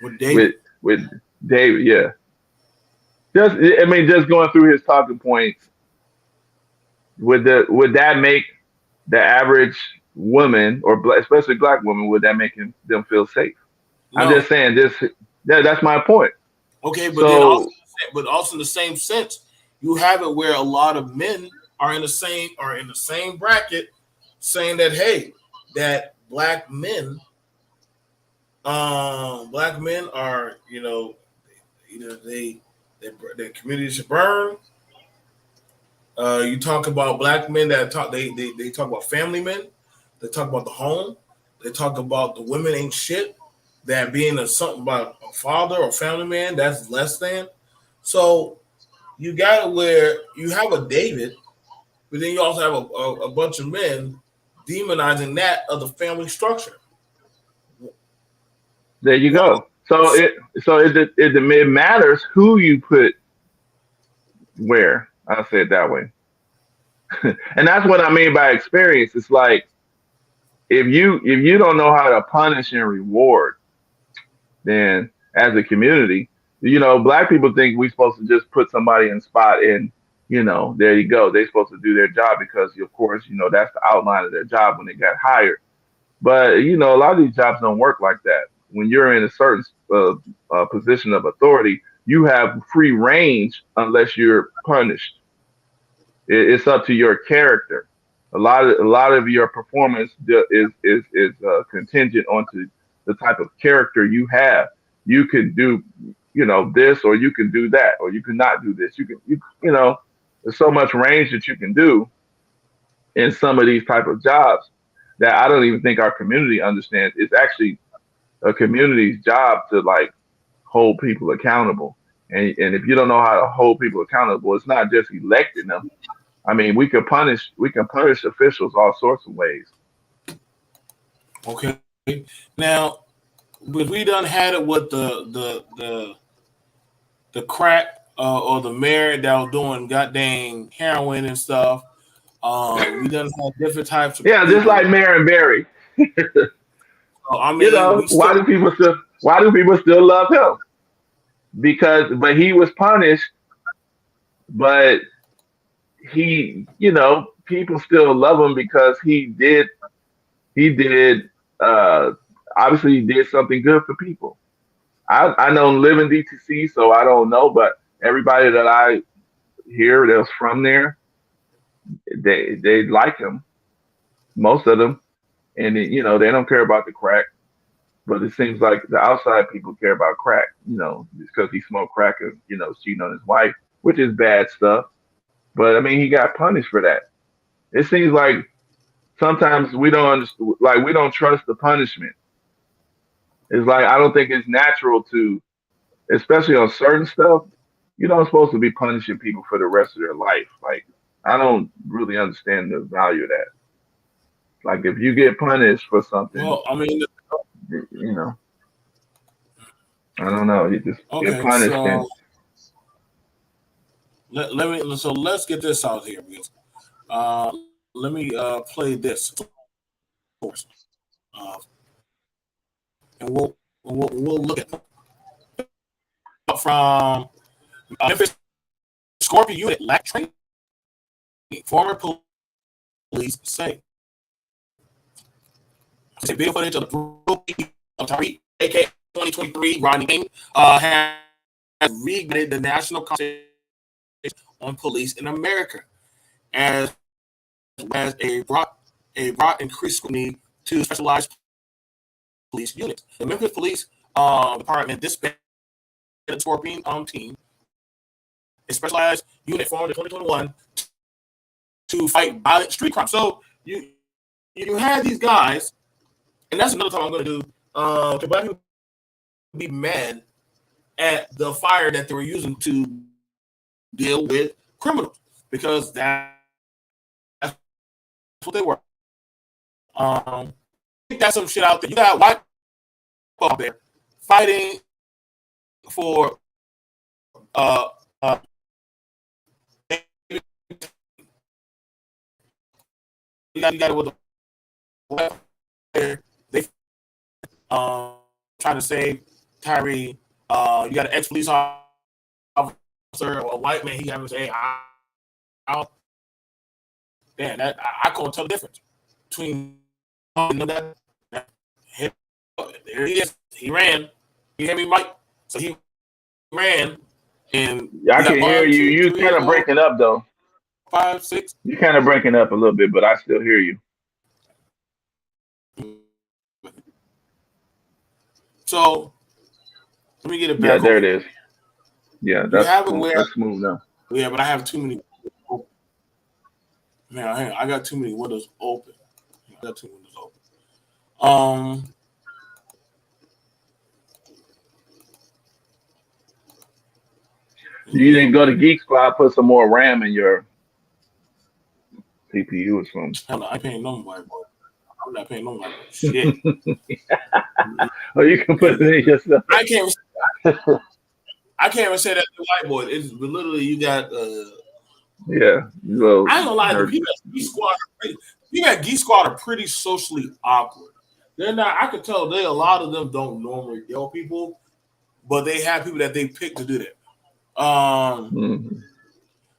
with with David. with David? Yeah, just going through his talking points, would that make the average woman or especially black woman, would that make them feel safe? I'm No, just saying this. That's my point. okay, but then also, So but also in the same sense, you have it where a lot of men are in the same bracket, saying that hey, that black men are either their community should burn. You talk about black men that talk they talk about family men. They talk about the home. They talk about the women ain't shit. That being a something about a father or family man that's less than. So you got it where you have a David, but then you also have a bunch of men demonizing that of the family structure. there you What? go. So it matters who you put where. I'll say it that way. And that's what I mean by experience. It's like if you don't know how to punish and reward, then as a community, black people think we're supposed to just put somebody in spot and there you go. They're supposed to do their job because of course, that's the outline of their job when they got hired. But a lot of these jobs don't work like that. When you're in a certain position of authority, you have free range unless you're punished. It's up to your character. A lot of your performance is contingent onto the type of character you have. You can do, this, or you can do that, or you can not do this. There's so much range that you can do in some of these type of jobs that I don't even think our community understands. It's actually a community's job to like hold people accountable. And if you don't know how to hold people accountable, it's not just electing them. I mean, we can punish officials all sorts of ways. Okay. Now, but we done had it with the crack or the mayor that was doing goddamn heroin and stuff. We done had different types of Yeah, just people. like Marion Barry. I mean, we Why still do people still love him? But he was punished, but people still love him because he did uh obviously he did something good for people. I don't live in DTC, so I don't know, but everybody that I hear that was from there, they like him, most of them, and they don't care about the crack. But it seems like the outside people care about crack, because he smoked crack and cheating on his wife, which is bad stuff. But I mean, he got punished for that. It seems like sometimes we don't understand, like we don't trust the punishment. It's like I don't think it's natural to, especially on certain stuff. You don't supposed to be punishing people for the rest of their life. Like I don't really understand the value of that. Like if you get punished for something, well, I mean, you know, I don't know, you just get okay, punished and let's get this out here because let me play this course, uh, and we'll look at from Memphis Scorpion unit lack training. Former police say video footage of the rookie of Tariq, aka 2023 Rodney King, has reignited the national conversation on police in America, as brought increased scrutiny to specialized police units. The Memphis Police Department disbanded the Scorpion team, a specialized unit formed in 2021 to fight violent street crime. So you had these guys, and that's another time I'm going to do. To black people be mad at the fire that they were using to deal with criminals because that's what they were. I think that's some shit out there. You got white people out there fighting for you got it with the they trying to save Tyree. You got an ex-police officer or a white man. He having to say, "Hey, damn, that I can't tell the difference between that. There he is. He ran. You hear me, Mike? So he ran, and I you got can hear one, you. two, You three, kind of four, breaking up though. 5, 6. You're kind of breaking up a little bit, but I still hear you. So let me get it Yeah, back there over it here. is. Yeah, You that's have it smooth. where, That's smooth now. yeah, but I have too many. Man, hang on, I got too many windows open. I got 2 windows open. You didn't go to Geek Squad, put some more RAM in your CPU or something. Hell no, I ain't paying no white boy. I'm not paying no white boy. Shit. Or you can put it in yourself. I can't even say that to white boy. It's literally you got. Yeah, well, I ain't gonna lie. The people at Geek Squad are pretty socially awkward. They're not. I could tell a lot of them don't normally yell people, but they have people that they pick to do that. mhm.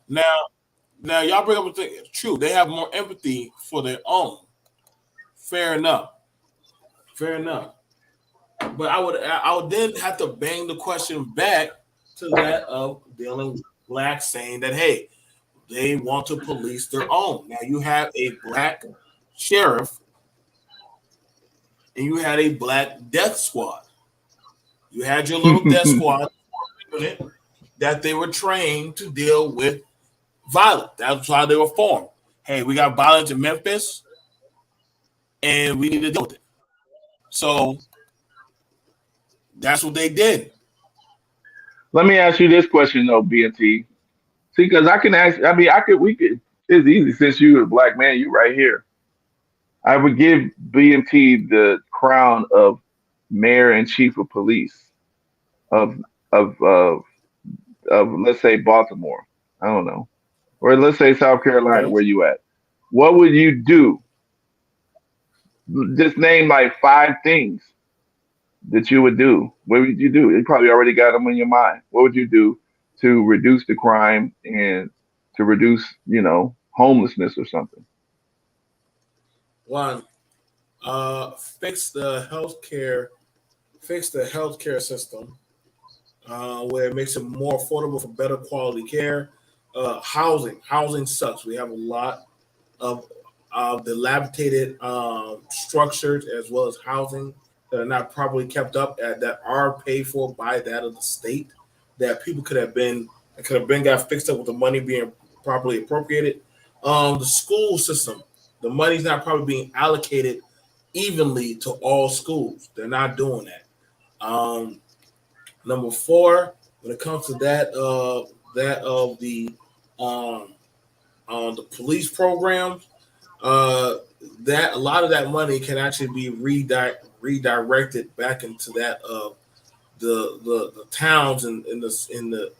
Now y'all bring up a thing. It's true. They have more empathy for their own. Fair enough. Fair enough. But I would then have to bang the question back to that of dealing with blacks saying that, hey, they want to police their own. Now you have a black sheriff and you had a black death squad. You had your little death squad unit that they were trained to deal with violence. That's why they were formed. Hey, we got violence in Memphis and we need to deal with it. So that's what they did. Let me ask you this question though, BNT. See, because I can ask. I mean, I could. We could. It's easy since you're a black man. You right here. I would give BNT the crown of mayor and chief of police of of of, of let's say Baltimore. I don't know, or let's say South Carolina. Okay. Where you at? What would you do? Just name like five things that you would do. What would you do? You probably already got them in your mind. What would you do to reduce the crime and to reduce, homelessness or something? One, fix the healthcare system where it makes it more affordable for better quality care. Housing sucks. We have a lot of dilapidated structures as well as housing that are not properly kept up that are paid for by that of the state that people could have been got fixed up with the money being properly appropriated. The school system, the money's not probably being allocated evenly to all schools. They're not doing that. Number four, when it comes to that of the police programs, that a lot of that money can actually be redirected back into that of the towns and in the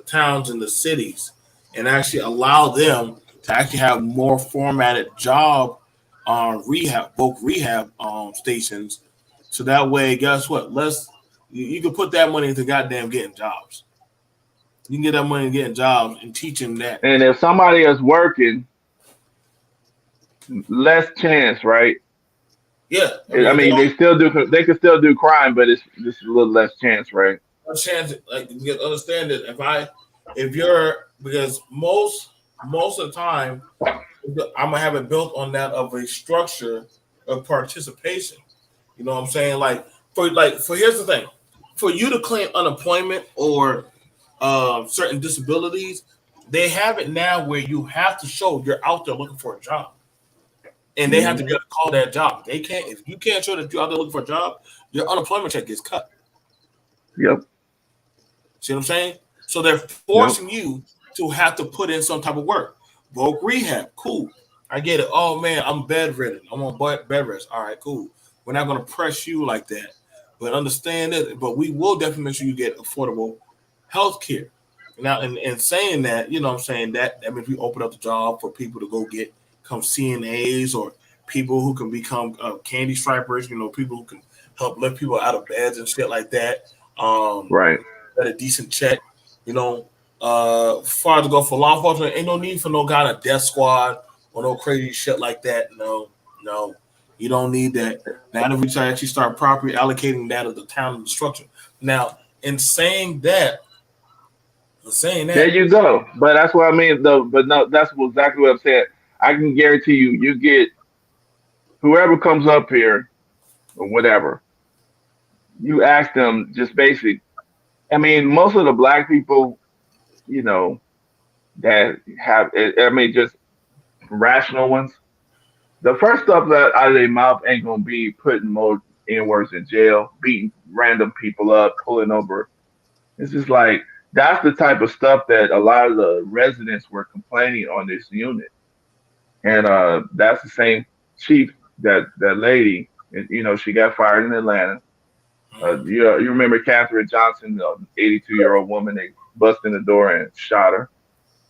towns and the cities, and actually allow them to actually have more formatted job rehab stations. So that way, guess what? You can put that money into goddamn getting jobs. You can get that money getting jobs and teaching that. And if somebody is working, less chance, right? Yeah, I mean, they still do. They can still do crime, but it's just a little less chance, right? a chance. Like you understand that if you're because most of the time I'm gonna have it built on that of a structure of participation. You know what I'm saying? For here's the thing, for you to claim unemployment or certain disabilities, they have it now where you have to show you're out there looking for a job. And they have to be able to call that job. They can't if you can't show that you're out there looking for a job, your unemployment check gets cut. Yep. See what I'm saying? So they're Yep. forcing you to have to put in some type of work. Voc rehab, cool. I get it. Oh man, I'm bedridden. I'm on bed rest. All right, cool. We're not going to press you like that, but understand that. But we will definitely make sure you get affordable health care. Now, in saying that, you know what I'm saying, that means we open up the job for people to go come CNAs or people who can become candy stripers, people who can help lift people out of beds and shit like that. Right. At a decent check, far to go for law enforcement, ain't no need for no kind of death squad or no crazy shit like that. No, you don't need that. Now that we actually start properly allocating that of the town and the structure. Now, in saying that, There you go. But that's what I mean, though. But no, that's exactly what I'm saying. I can guarantee you, you get whoever comes up here or whatever. You ask them just basic. I mean, most of the black people, that have, I mean, just rational ones. The first stuff that out of their mouth ain't gonna be putting more N words in jail, beating random people up, pulling over. It's just like that's the type of stuff that a lot of the residents were complaining on this unit, and that's the same chief that lady, and she got fired in Atlanta. You remember Katherine Johnson, the 82-year-old woman? They bust in the door and shot her,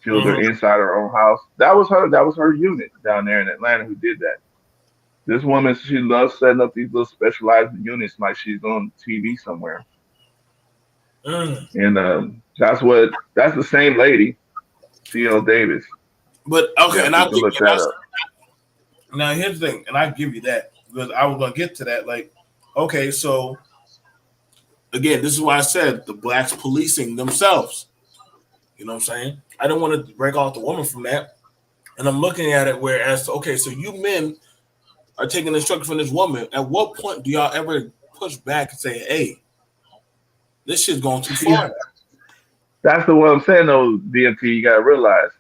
killed her inside her own house. That was her. That was her unit down there in Atlanta who did that. This woman, she loves setting up these little specialized units like she's on TV somewhere. And that's the same lady, C.L. Davis. But okay, Yeah, and I'll look that up. Now here's the thing, and I give you that because I was gonna get to that. Like, okay, so again, this is why I said the blacks policing themselves. You know what I'm saying? I don't want to break off the woman from that. And I'm looking at it whereas, okay, so you men are taking instruction from this woman. At what point do y'all ever push back and say, hey, this shit's going too far? That's the what I'm saying though, DMT, you gotta realize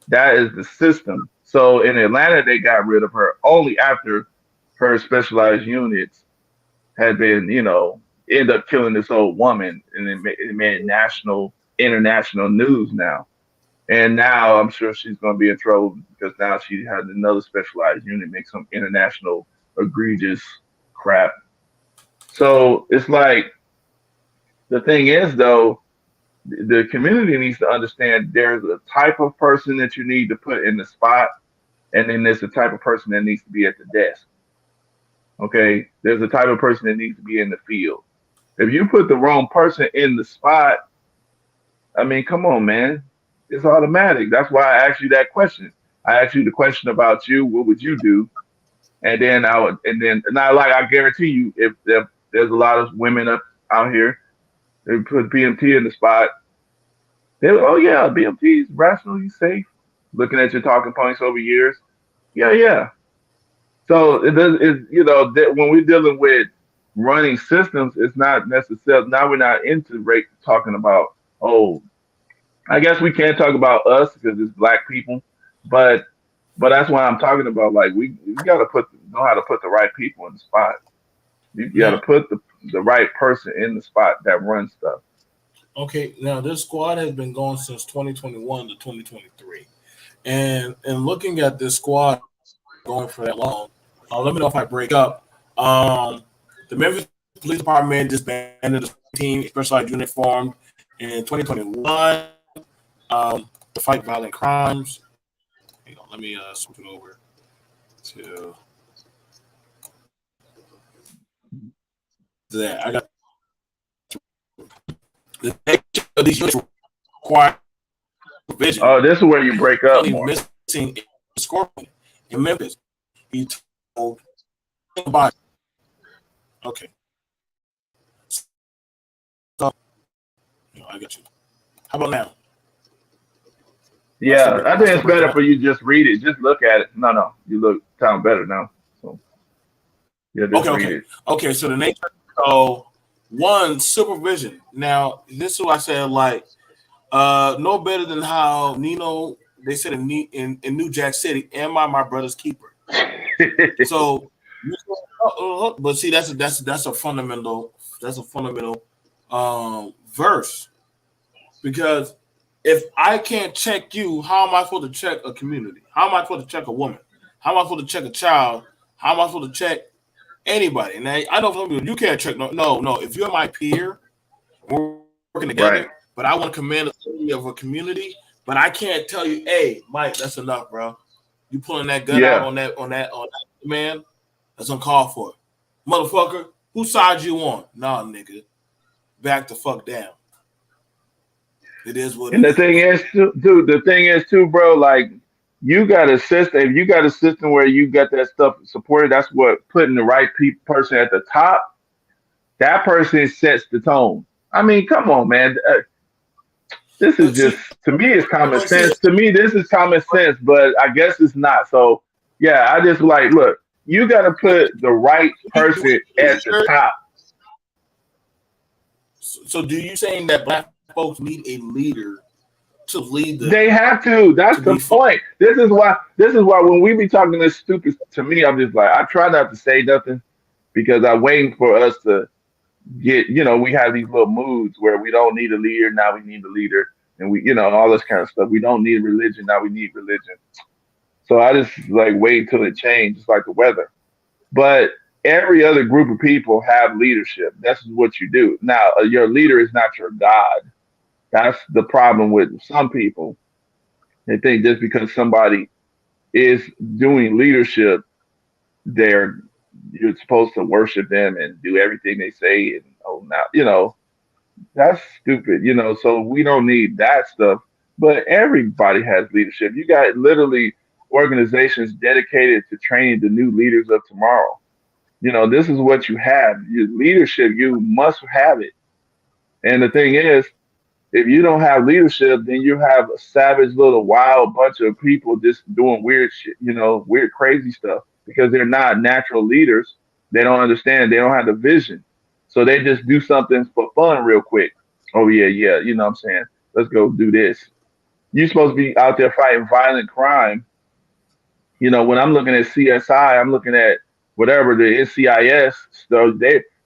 that is the system. So in Atlanta they got rid of her only after her specialized units had been, end up killing this old woman, and it made national, international news now. And now I'm sure she's going to be in trouble because now she had another specialized unit make some international egregious crap. So it's like the thing is though, the community needs to understand there's a type of person that you need to put in the spot, and then there's the type of person that needs to be at the desk. Okay, there's a type of person that needs to be in the field. If you put the wrong person in the spot, I mean, come on, man. It's automatic. That's why I asked you that question. I asked you the question about you. What would you do? And then now, like I guarantee you, if there's a lot of women out here, they put BMT in the spot. Oh yeah, BMT is rational. He's safe. Looking at your talking points over years. Yeah. So it does. That when we're dealing with running systems, it's not necessarily. Now we're not into talking about. Oh, I guess we can't talk about us because it's black people, but that's why I'm talking about. Like we got to know how to put the right people in the spot. You got to put the right person in the spot that runs stuff. Okay, now this squad has been going since 2021 to 2023, and looking at this squad going for that long, let me know if I break up. The Memphis Police Department disbanded the team, specialized unit formed in 2021 to fight violent crimes. Hang on, let me switch it over to that. I got the nature of these units require vision. Oh, this is where you break up more. Missing Scorpion in Memphis. He told body. Okay. So, I got you. How about now? Yeah, I think it's better for you to just read it. Just look at it. No, you sound better now. So yeah, just read it. Okay, so the nature. So one, supervision. Now this is what I said. Like, no better than how Nino. They said in New Jack City, "Am I my brother's keeper?" So, but see, that's a fundamental verse, because if I can't check you, how am I supposed to check a community? How am I supposed to check a woman? How am I supposed to check a child? How am I supposed to check anybody? And I know some people, you can't check. No. If you're my peer, we're working together. Right. But I want to command authority of a community. But I can't tell you, hey, Mike, that's enough, bro. You pulling that gun out on that man? That's uncalled for, motherfucker. Whose side you on? Nah, nigga, back the fuck down. It is what. And the thing is, too, bro. Like, you got a system. If you got a system where you got that stuff supported, that's what putting the right person at the top. That person sets the tone. I mean, come on, man. This is just, to me, it's common sense. To me, this is common sense, but I guess it's not. So, yeah, I just look, you got to put the right person at the top. So, do you saying that black folks need a leader to lead them? They have to. That's the point. This is why when we be talking this stupid, to me, I'm just like, I try not to say nothing because I'm waiting for us to get, we have these little moods where we don't need a leader, now we need a leader, and we, all this kind of stuff. We don't need religion, now we need religion. So I just wait till it changes, like the weather. But every other group of people have leadership. That's what you do. Now, your leader is not your God. That's the problem with some people. They think just because somebody is doing leadership, you're supposed to worship them and do everything they say. And that's stupid. So we don't need that stuff. But everybody has leadership. You got literally organizations dedicated to training the new leaders of tomorrow. This is what you have. Your leadership, you must have it. And the thing is, if you don't have leadership, then you have a savage little wild bunch of people just doing weird shit, weird, crazy stuff because they're not natural leaders. They don't understand. They don't have the vision. So they just do something for fun real quick. Oh, yeah, yeah. You know what I'm saying? Let's go do this. You're supposed to be out there fighting violent crime. When I'm looking at CSI, I'm looking at whatever the NCIS. So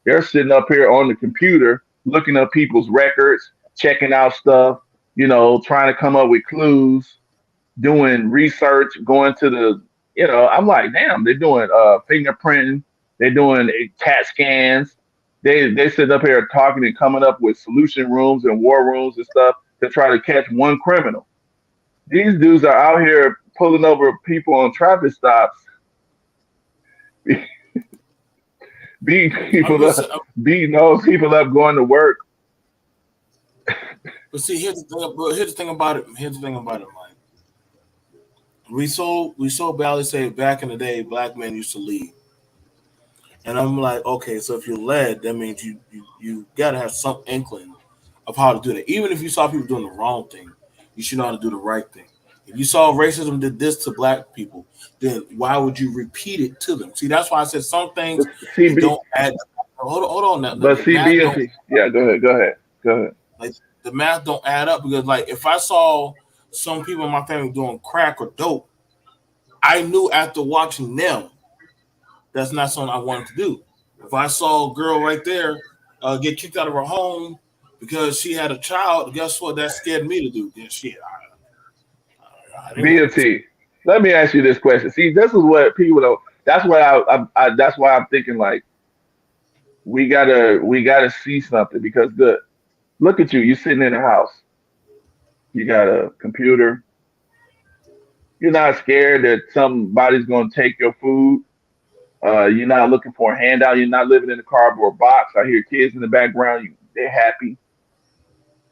they're sitting up here on the computer looking up people's records, checking out stuff, trying to come up with clues, doing research, going to I'm like, damn, they're doing fingerprinting, they're doing CAT scans. They sit up here talking and coming up with solution rooms and war rooms and stuff to try to catch one criminal. These dudes are out here pulling over people on traffic stops, beating I'm people just, up, beating those people up going to work. but see, here's the thing about it. Here's the thing about it, Mike. We so badly say back in the day, black men used to lead, and I'm like, okay, so if you're led, that means you gotta have some inkling of how to do that. Even if you saw people doing the wrong thing, you should know how to do the right thing. If you saw racism did this to black people, then why would you repeat it to them? See, that's why I said some things that CB, don't add. Hold on, now. but The math don't CB, yeah, go ahead. like the math don't add up because like if I saw some people in my family doing crack or dope, I knew after watching them that's not something I wanted to do. If I saw a girl right there get kicked out of her home because she had a child, guess what? That scared me to do. Yeah, shit. I didn't want to. BMT. Let me ask you this question. See, this is what people don't. That's what that's why I'm thinking like we gotta see something because look at you. You're sitting in a house. You got a computer. You're not scared that somebody's gonna take your food. You're not looking for a handout. You're not living in a cardboard box. I hear kids in the background. They're happy.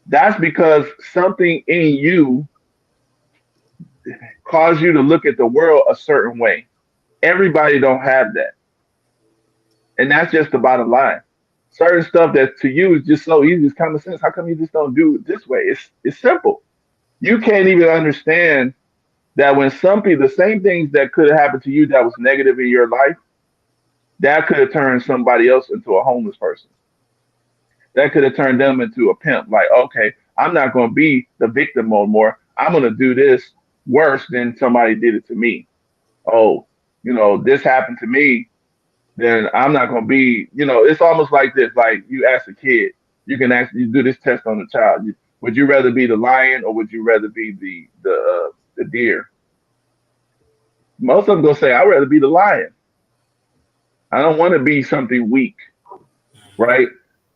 That's because something in you caused you to look at the world a certain way. Everybody don't have that, and that's just the bottom line. Certain stuff that to you is just so easy, it's common sense. How come you just don't do it this way? It's simple. You can't even understand that when some people, the same things that could have happened to you that was negative in your life, that could have turned somebody else into a homeless person. That could have turned them into a pimp. Like, okay, I'm not going to be the victim no more. I'm going to do this worse than somebody did it to me. Oh, this happened to me, then I'm not going to be, it's almost like this. Like you ask a kid, you do this test on the child. Would you rather be the lion or would you rather be the deer? Most of them going to say, I'd rather be the lion. I don't want to be something weak, right?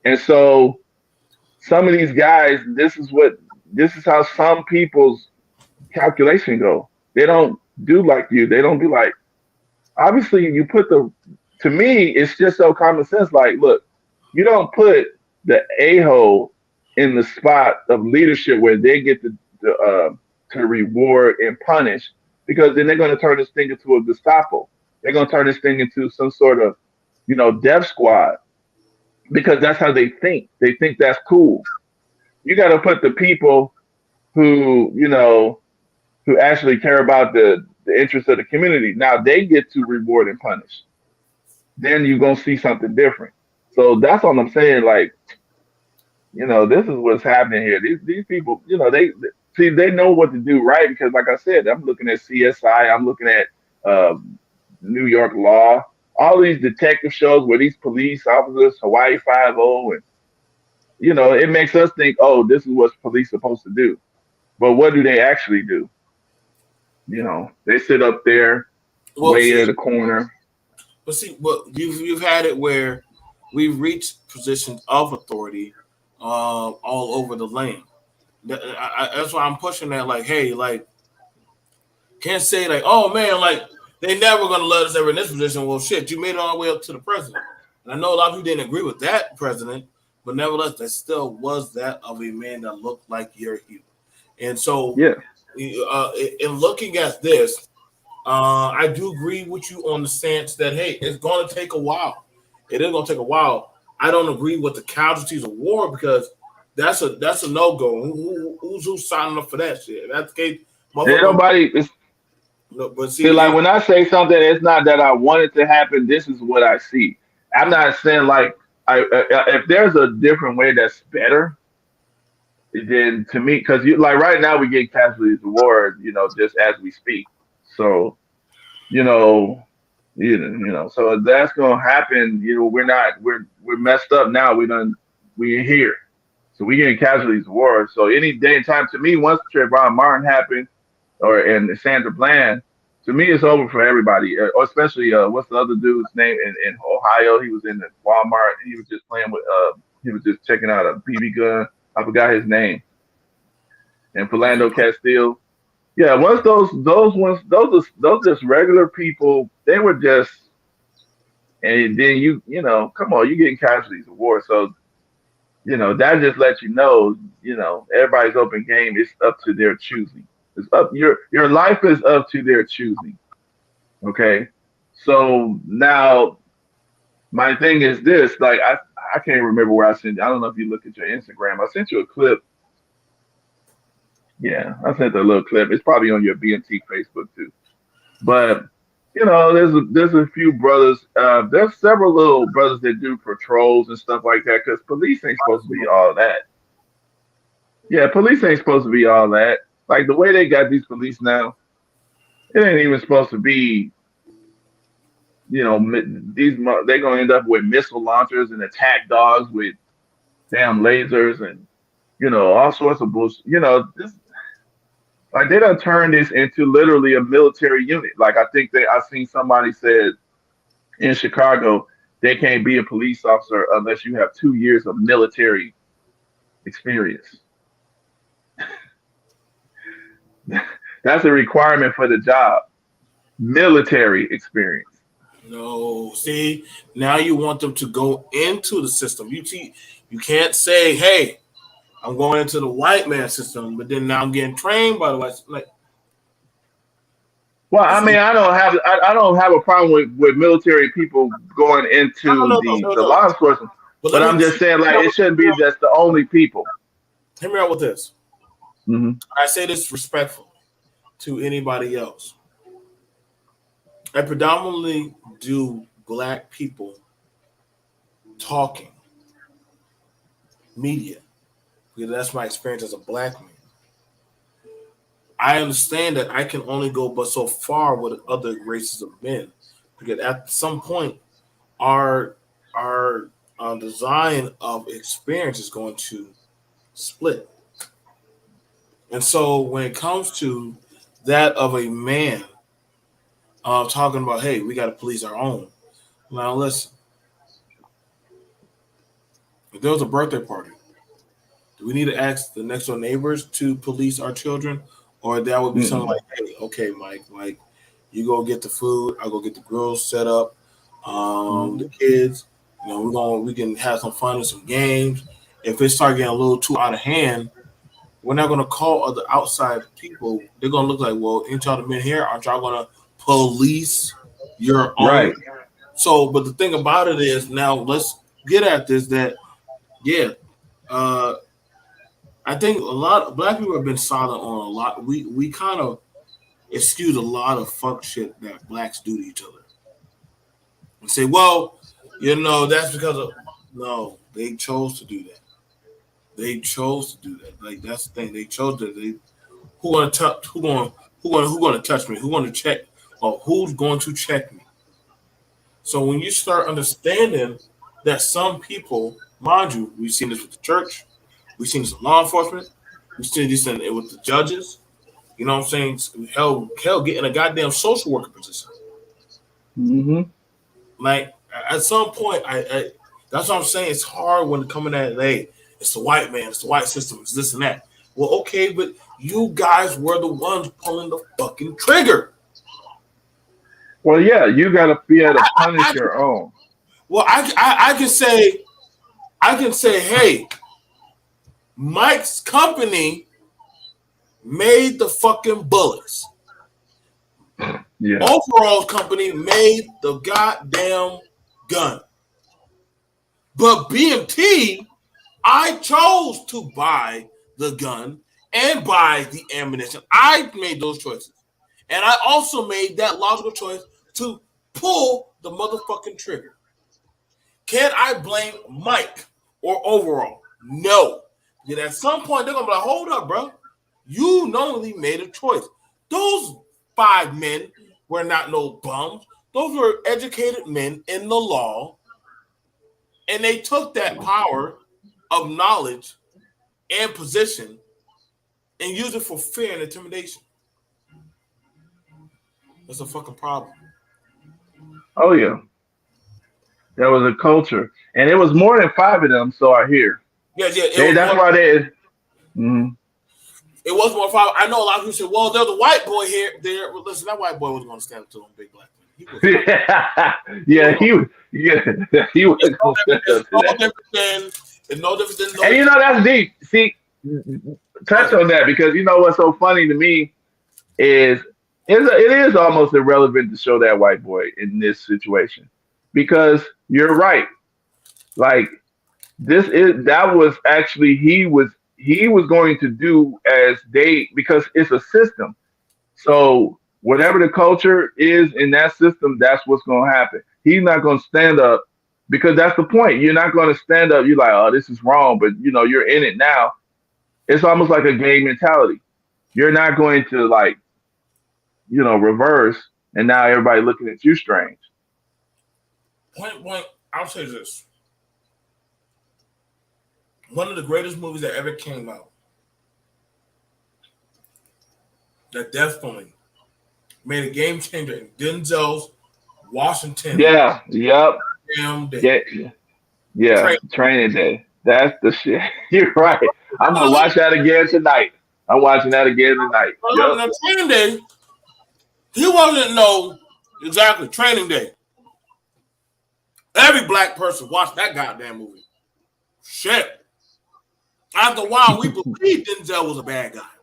And so some of these guys, this is how some people's calculation go. They don't do like you. They don't be like, obviously you put to me, it's just so common sense. Like, look, you don't put the a-hole in the spot of leadership where they get to reward and punish because then they're going to turn this thing into a Gestapo. They're going to turn this thing into some sort of, death squad because that's how they think. They think that's cool. You got to put the people who actually care about the interests of the community. Now they get to reward and punish. Then you're going to see something different. So that's all I'm saying. Like, this is what's happening here. These people, they know what to do, right? Because like I said, I'm looking at CSI, I'm looking at uh, New York Law, all these detective shows where these police officers, Hawaii 5-0, and it makes us think, oh, this is what police supposed to do. But what do they actually do? They sit up there, Well, way see, in the corner. but see, but you've had it where we've reached positions of authority all over the land. That's why I'm pushing that. Like, hey, like, can't say like, oh man, like they never gonna let us ever in this position. Well, shit, you made it all the way up to the president, and I know a lot of people didn't agree with that president, but nevertheless, there still was that of a man that looked like your hero. And so, Yeah. in looking at this, I do agree with you on the stance that hey, it's going to take a while. It is going to take a while. I don't agree with the casualties of war because that's a no-go. Who's signing up for that shit? If that's the case, Ain't nobody. no, but See, like when I say something, it's not that I want it to happen. This is what I see. I'm not saying like if there's a different way that's better, then to me, because you like right now we get casualties of war, just as we speak. So you know, so if that's gonna happen, we're messed up now. We're here, so we getting casualties of war. So any day and time, to me, once Trayvon Martin happened, and Sandra Bland, to me, it's over for everybody. Or especially what's the other dude's name in Ohio? He was in the Walmart. He was just playing with. He was just checking out a BB gun. I forgot his name. And Philando Castile. Yeah, once those just regular people. They were just, and then come on, you getting casualties of war. So that just lets everybody's open game. It's up to their choosing. It's up your life is up to their choosing. Okay, so now my thing is this: like I can't remember where I sent. I don't know if you look at your Instagram. I sent you a clip. Yeah, I sent a little clip. It's probably on your BMT Facebook too. But there's a few brothers. There's several little brothers that do patrols and stuff like that because police ain't supposed to be all that. Yeah, police ain't supposed to be all that. Like the way they got these police now, it ain't even supposed to be. They're gonna end up with missile launchers and attack dogs with damn lasers and all sorts of bullshit. This like they done turned this into literally a military unit. Like I seen somebody said in Chicago they can't be a police officer unless you have 2 years of military experience. That's a requirement for the job. Military experience. No, see, now you want them to go into the system. You can't say, "Hey, I'm going into the white man system," but then now I'm getting trained by the white. Like, well, I mean, I don't have a problem with military people going into the law enforcement, but I'm just saying, like, it shouldn't be just the only people. Hear me out with this. Mm-hmm. I say this respectfully to anybody else. I predominantly do black people talking media because that's my experience as a black man. I understand that I can only go but so far with other races of men because at some point our design of experience is going to split. And so when it comes to that of a man talking about, hey, we got to police our own. Now listen, if there was a birthday party, do we need to ask the next door neighbors to police our children? Or that would be something like, hey, okay, Mike, like you go get the food, I'll go get the grills set up. The kids, we can have some fun and some games. If it start getting a little too out of hand, we're not gonna call other outside people. They're gonna look like, well, ain't y'all the men here? Aren't y'all gonna police your own? Right. So, but the thing about it is, now let's get at this. That I think a lot of black people have been silent on a lot. We kind of excuse a lot of fuck shit that blacks do to each other and say, well, that's because of no, they chose to do that. They chose to do that. Like that's the thing. They chose to. Who gonna touch? Who gonna touch me? Who gonna check? Or who's going to check me? So when you start understanding that some people, mind you, we've seen this with the church, we've seen this with law enforcement, we've seen this with the judges. You know what I'm saying? Hell, get in a goddamn social worker position. Mm-hmm. Like at some point, I that's what I'm saying. It's hard when coming at it. Hey, it's the white man, it's the white system, it's this and that. Well, okay, but you guys were the ones pulling the fucking trigger. Well, yeah, you got to be able to punish your own. Well, I can say, hey, Mike's company made the fucking bullets. Yeah. Overall's company made the goddamn gun. But BMT, I chose to buy the gun and buy the ammunition. I made those choices. And I also made that logical choice to pull the motherfucking trigger. Can I blame Mike or overall? No. Yet at some point, they're going to be like, hold up, bro. You knowingly made a choice. Those 5 men were not no bums. Those were educated men in the law. And they took that power of knowledge and position and used it for fear and intimidation. That's a fucking problem. Oh yeah, there was a culture, and it was more than 5 of them. So I hear. Yeah. That's why they. Mm-hmm. It was more 5. I know a lot of people say, well, there's a white boy here. There. Well, listen, that white boy was going to stand up to them big black men. He was he was going to stand up to that. It's no different than And that's deep. See, touch on that, because what's so funny to me is it is almost irrelevant to show that white boy in this situation, because you're right. Like that was actually he was going to do as because it's a system. So whatever the culture is in that system, that's what's going to happen. He's not going to stand up, because that's the point. You're not going to stand up. You're like, oh, this is wrong, but you're in it now. It's almost like a game mentality. You're not going to reverse, and now everybody looking at you strange. Point. I'll say this. One of the greatest movies that ever came out, that definitely made a game changer in Denzel's Washington. Yeah. Yep. Damn day. Yeah. Training Day. That's the shit. You're right. I'm gonna watch that again tonight. I'm watching that again tonight. Yep. Training Day. He wasn't exactly Training Day. Every black person watched that goddamn movie. Shit. After a while, we believed Denzel was a bad guy.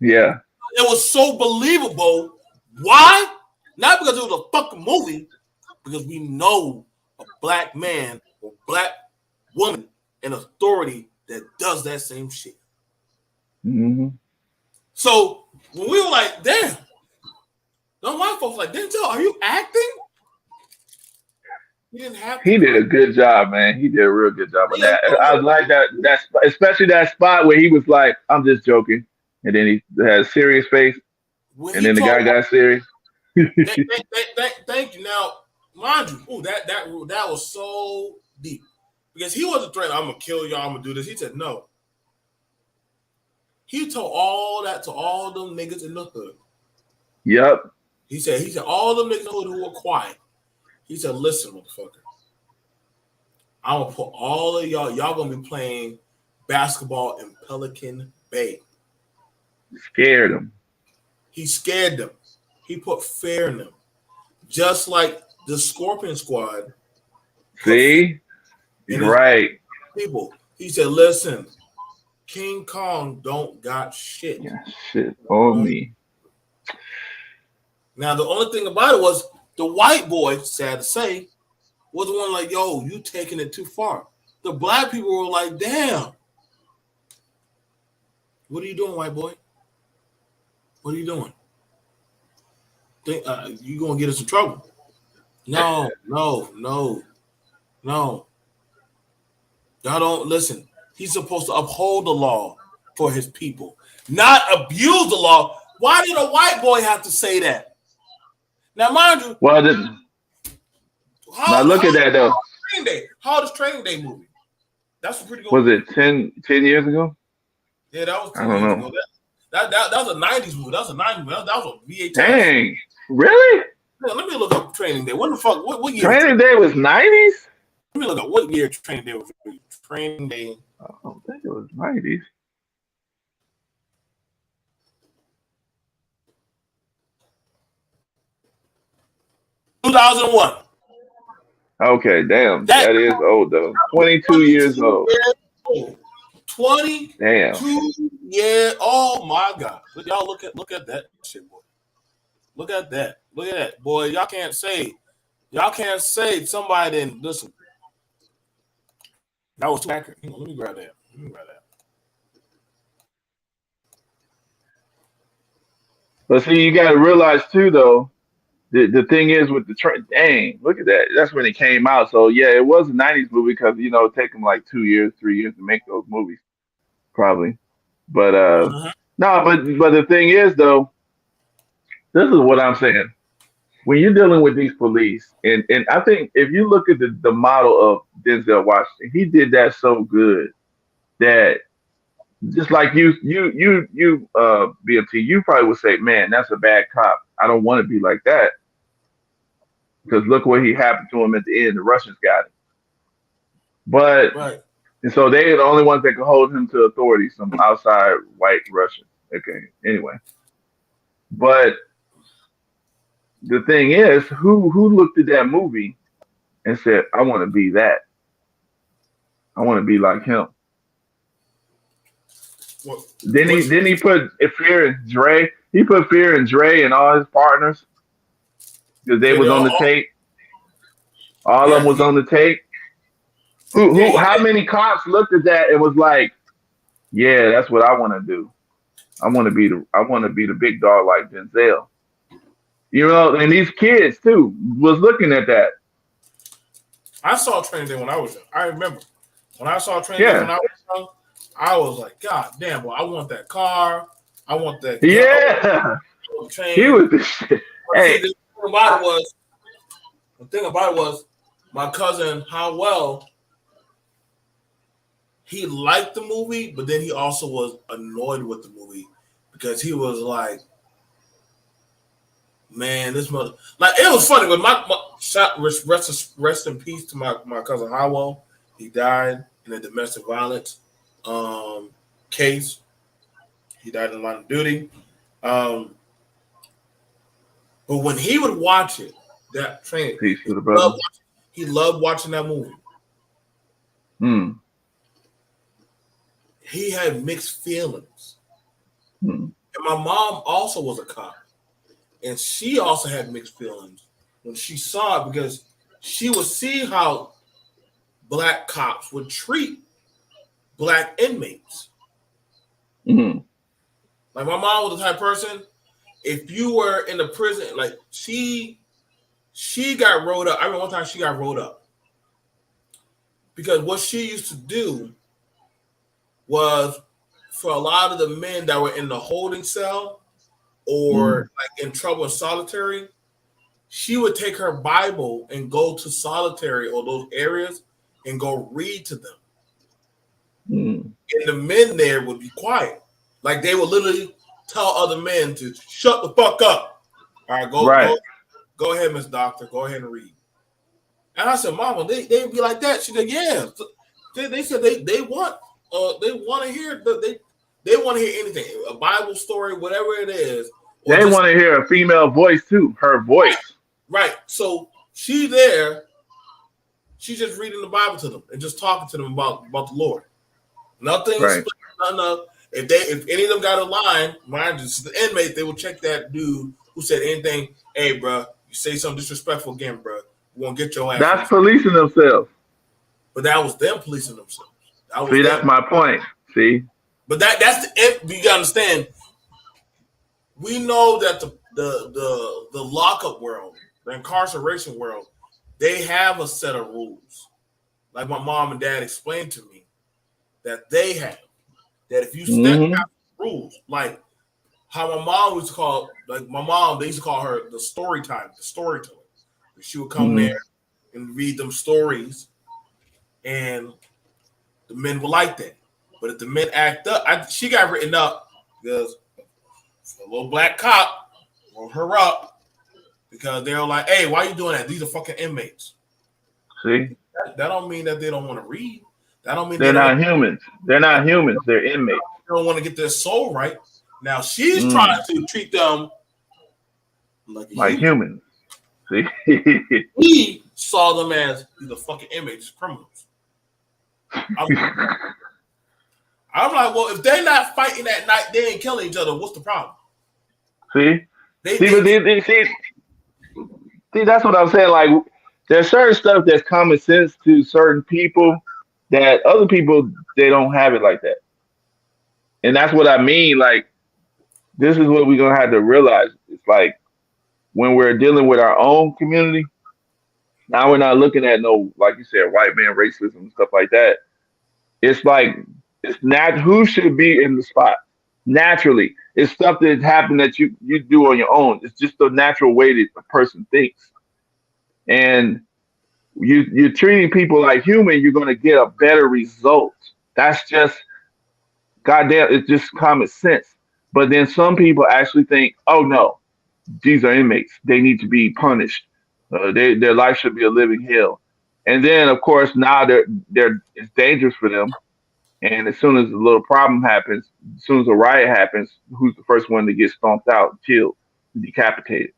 Yeah. It was so believable. Why? Not because it was a fucking movie, because we know a black man or black woman in authority that does that same shit. Mm-hmm. So when we were like, damn, no white folks like, Denzel, are you acting? He didn't have to. He did a good job, man. He did a real good job on that. I like that, especially that spot where he was like, I'm just joking. And then he had a serious face. And then the guy got serious. Thank you. Now, mind you, that was so deep. Because he wasn't threatening, I'm going to kill y'all, I'm going to do this. He said, no. He told all that to all them niggas in the hood. Yep. He said, all them niggas in the hood who were quiet. He said, listen, motherfucker. I'm going to put all of y'all going to be playing basketball in Pelican Bay. Scared them. He scared them. He put fear in them. Just like the Scorpion Squad. See? Right. People. He said, listen, King Kong don't got shit. Yeah, shit on me. Now, the only thing about it was the white boy, sad to say, was the one like, yo, you taking it too far. The black people were like, damn. What are you doing, white boy? What are you doing? Think you gonna get us in trouble? No. Y'all don't listen. He's supposed to uphold the law for his people, not abuse the law. Why did a white boy have to say that? Now, mind you, well, now look at that though. How old is Training Day movie? That's a pretty good. Was it 10 years ago? Yeah, that was 10 I don't years know. ago. That was a 90s movie. That was a 90s movie. That was a VHS. Dang. Really? Yeah, let me look up Training Day. What the fuck? What year? Training Day was 90s? Let me look up what year Training Day was. Training Day. I don't think it was 90s. $2001. Okay, damn. That is old though. 22 years old. 22 Damn. Yeah. Oh my God. Y'all look at that shit, boy. Look at that. Boy, y'all can't say somebody didn't listen. That was too accurate. Let me grab that. Let me grab that. But see, you got to realize too, though. The thing is with the train, dang, look at that. That's when it came out. So yeah, it was a '90s movie because it took them like 2 years, 3 years to make those movies, probably. But Uh-huh. no, but the thing is though, this is what I'm saying. When you're dealing with these police, and I think if you look at the model of Denzel Washington, he did that so good that just like BMT, you probably would say, man, that's a bad cop. I don't want to be like that because look what he happened to him at the end. The Russians got him, but Right. and so they are the only ones that can hold him to authority. Some outside white Russians. Okay, anyway, but the thing is, who looked at that movie and said, I want to be that. I want to be like him. What, Then he put fear in Dre. He put fear in Dre and all his partners because they yeah, was on the tape. All of yeah, them was on the tape. How many cops looked at that and was like, yeah, that's what I want to do. I want to be the big dog like Denzel. And these kids too was looking at that. I saw Training Day when I was young. I remember when I saw Training Day when Yeah. I was young. I was like, God damn, boy, I want that car. I want that. Yeah. He was the shit. Hey. The thing about it was my cousin Howell. He liked the movie, but then he also was annoyed with the movie because he was like, man, this mother, like, it was funny, but rest in peace to my cousin Howell. He died in a domestic violence case. He died in line of duty. But when he would watch it, that train, Peace to the brother. He loved watching that movie. He had mixed feelings. And my mom also was a cop. And she also had mixed feelings when she saw it because she would see how black cops would treat black inmates. Like, my mom was the type of person, if you were in the prison, like, she got rolled up. I remember one time she got rolled up because what she used to do was, for a lot of the men that were in the holding cell or like in trouble in solitary, she would take her Bible and go to solitary or those areas and go read to them. And the men there would be quiet. Like, they would literally tell other men to shut the fuck up. All right, go ahead, Miss Doctor. Go ahead and read. And I said, Mama, they would be like that. She said, yeah. They said they want to hear they want to hear anything, a Bible story, whatever it is. They want to hear a female voice too, her voice. Right. So she's there. She's just reading the Bible to them and just talking to them about the Lord. Nothing. Right. Nothing of, if any of them got a line, mind you, the inmate, they will check that dude who said anything. Hey, bro, you say something disrespectful again, bro, we're gonna get your ass. That's policing themselves. But that was them policing themselves. That's my point. See. But that's you gotta understand. We know that the lockup world, the incarceration world, they have a set of rules. Like my mom and dad explained to me that they have. That if you step out the rules, like how my mom used to call, like my mom, they used to call her the story time, the storyteller. She would come there and read them stories, and the men would like that. But if the men act up, she got written up because a little black cop wrote her up because they were like, hey, why are you doing that? These are fucking inmates. See? That don't mean that they don't want to read. That don't mean they're not humans. They're not humans. They're inmates. They don't want to get their soul right. Now she's trying to treat them like humans. See? We saw them as these are fucking inmates, criminals. I'm like, well, if they're not fighting at night, they ain't killing each other. What's the problem? See, that's what I'm saying. Like, there's certain stuff that's common sense to certain people, that other people, they don't have it like that. And that's what I mean. Like, this is what we're gonna have to realize. It's like when we're dealing with our own community, now we're not looking at no, like you said, white man racism and stuff like that. It's like it's not who should be in the spot naturally. It's stuff that happened that you do on your own. It's just the natural way that a person thinks. And you're treating people like human, you're gonna get a better result. That's just goddamn. It's just common sense. But then some people actually think, oh no, these are inmates. They need to be punished. Their life should be a living hell. And then, of course, now they're it's dangerous for them. And as soon as a little problem happens, as soon as a riot happens, who's the first one to get stomped out, killed, decapitated?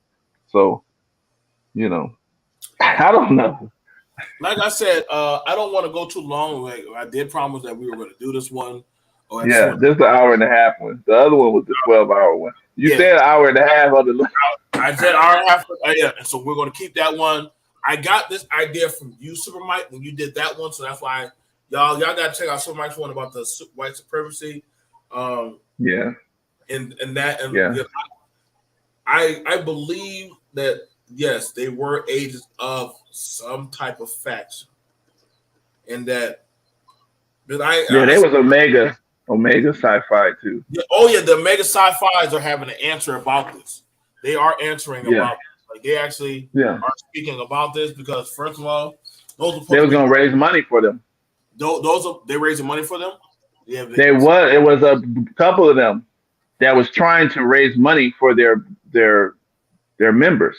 So, you know, I don't know. Like I said, I don't want to go too long. Like, I did promise that we were going to do this one. Or Yeah, this is the hour and a half one. The other one was the 12-hour one. You said an hour and a half on the. I said hour and a half. Yeah, and so we're going to keep that one. I got this idea from you, Super Mike, when you did that one. So that's why y'all got to check out Super Mike's one about the white supremacy. Yeah. And that. And yeah. I believe that, yes, they were agents of some type of faction. And that. They was Omega Sci-Fi too. Yeah, oh yeah, the Omega Sci-Fis are having an answer about this. They are answering about this. Like they actually are speaking about this because first of all, they was gonna raise money for them. They raising money for them. Yeah, it was a couple of them that was trying to raise money for their members,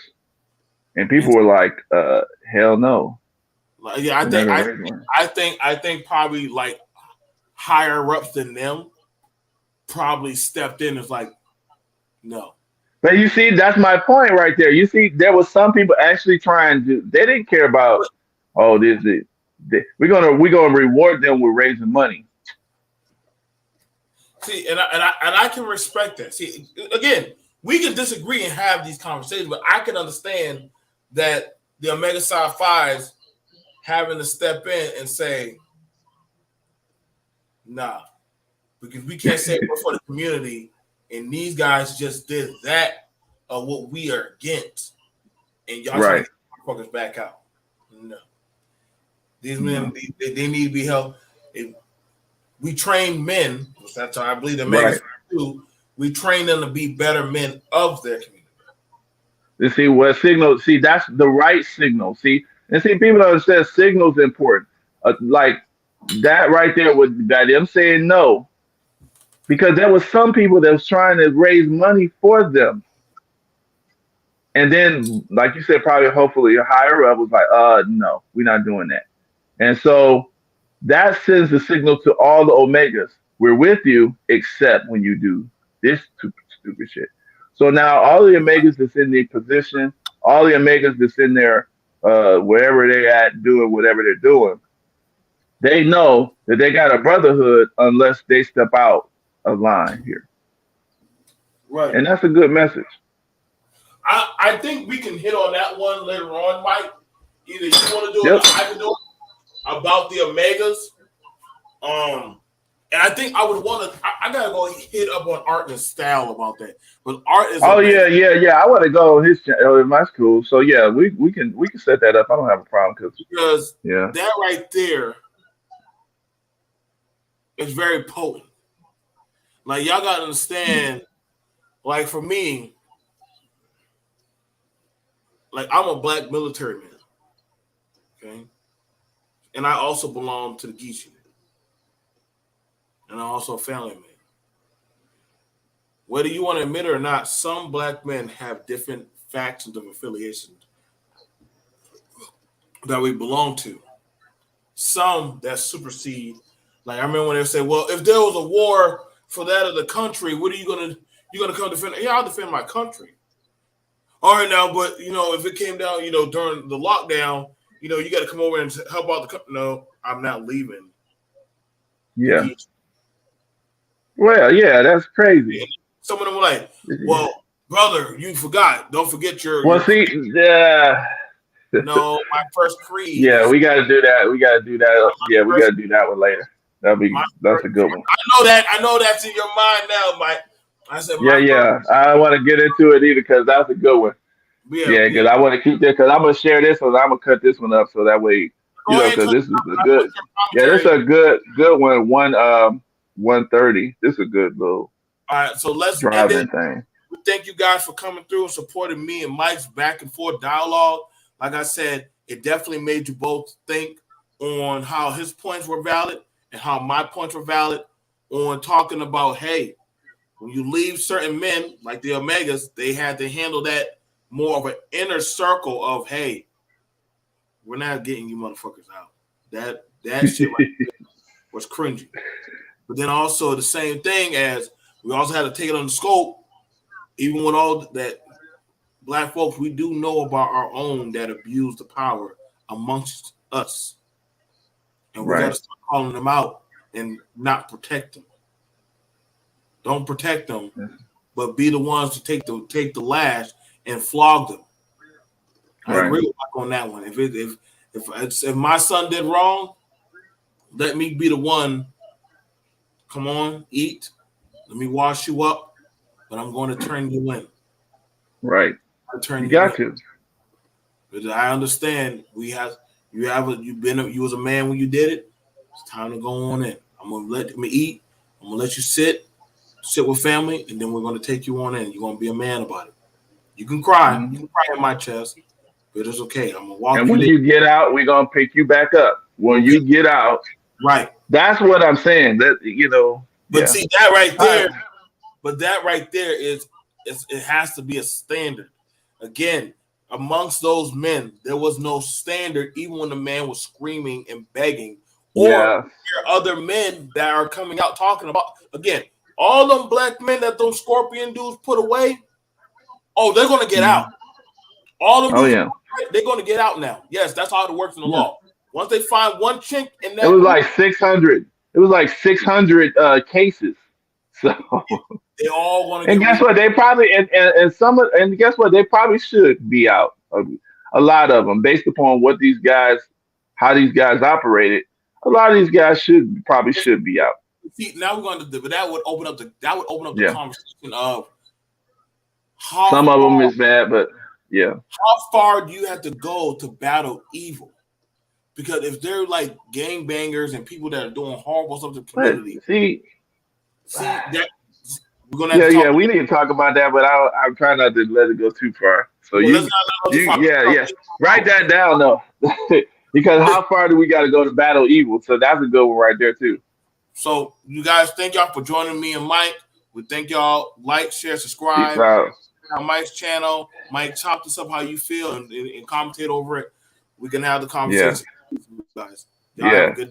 and people were like, "Hell no." Yeah, I think probably like higher ups than them probably stepped in. It's like, no. But you see, that's my point right there. You see, there was some people actually trying to. They didn't care about. Oh, we're gonna reward them with raising money. See, and I can respect that. See, again, we can disagree and have these conversations, but I can understand that the Omega Psi-Phis having to step in and say, nah, because we can't say we're for the community, and these guys just did that of what we are against, and y'all trying to get motherfuckers back out. No, these men they need to be held. We train men. That's how I believe the men do. We train them to be better men of their community. You see what signal? See, that's the right signal. See, and see, people don't understand signals important. Like that right there with them saying no, because there was some people that was trying to raise money for them, and then, like you said, probably hopefully a higher up was like, no, we're not doing that, and so that sends the signal to all the Omegas: we're with you, except when you do this stupid shit. So now all the Omegas that's in the position, all the Omegas that's in there, wherever they're at, doing whatever they're doing, they know that they got a brotherhood unless they step out of line here. Right. And that's a good message. I think we can hit on that one later on, Mike. Either you want to do it or I can do it about the Omegas. And I think I would want to. I gotta go hit up on Art and Style about that. But Art is. Oh yeah. I want to go on his channel. That's cool. So yeah, we can set that up. I don't have a problem because that right there is very potent. Like y'all gotta understand. Like for me, like I'm a black military man, okay, and I also belong to the Geechee. And I'm also a family man. Whether you want to admit it or not, some black men have different factions of affiliations that we belong to. Some that supersede. Like I remember when they say, "Well, if there was a war for that of the country, what are you gonna come defend?" Yeah, I'll defend my country. All right, now, but if it came down, during the lockdown, you got to come over and help out the country. No, I'm not leaving. Yeah. Well, yeah, that's crazy. Some of them were like, "Well, brother, you forgot. Don't forget your." Well, see, No, my first creed. Yeah, we got to do that. We got to do that. Yeah, we got to do that one later. That's a good one. I know that's in your mind now, Mike. I said Yeah, my yeah. I don't want to get into it either because that's a good one. Yeah, because I want to keep this because I'm gonna share this one. I'm gonna cut this one up so that way Go ahead, because this is a I good. put your Yeah, this is commentary. a good one. 130. This is a good little All right, so let's end driving it. thing. We thank you guys for coming through and supporting me and Mike's back and forth dialogue. Like I said, it definitely made you both think on how his points were valid and how my points were valid on talking about, hey, when you leave certain men like the Omegas, they had to handle that more of an inner circle of, hey, we're not getting you motherfuckers out. That shit right there was cringy. But then also the same thing as we also had to take it on the scope, even with all that black folks, we do know about our own that abuse the power amongst us. And we got to start calling them out and not protect them. Don't protect them, but be the ones to take the lash and flog them. I agree with Mike on that one. If my son did wrong, let me be the one. Come on, eat. Let me wash you up, but I'm going to turn you in. Right. Turn you got to. Because I understand you was a man when you did it. It's time to go on in. I'm gonna let me eat. I'm gonna let you sit with family, and then we're gonna take you on in. You're gonna be a man about it. You can cry. You can cry in my chest, but it's okay. I'm gonna walk you. And when you get out, we're gonna pick you back up. When you get out, right. That's what I'm saying. That But see that right there. But that right there is it has to be a standard. Again, amongst those men, there was no standard, even when the man was screaming and begging. Or there are other men that are coming out talking about, again, all them black men that those scorpion dudes put away, they're going to get out. All them dudes, they're going to get out now. Yes, that's how it works in the law. Once they find one chink in that, it was like 600. It was like 600 cases. So they all want to. And guess what? They probably and guess what? They probably should be out. A lot of them, based upon how these guys operated. A lot of these guys probably should be out. See, now we're going to, but that would open up the conversation of how some of them is bad, but yeah. How far do you have to go to battle evil? Because if they're like gangbangers and people that are doing horrible stuff to the community, see that we're gonna have to talk we need to talk about that, but I'm trying not to let it go too far. So write that down though, because how far do we got to go to battle evil? So that's a good one right there too. So you guys, thank y'all for joining me and Mike. We thank y'all. Like, share, subscribe on Mike's channel. Mike, chop this up how you feel and commentate over it. We can have the conversation. Guys, y'all have a good day.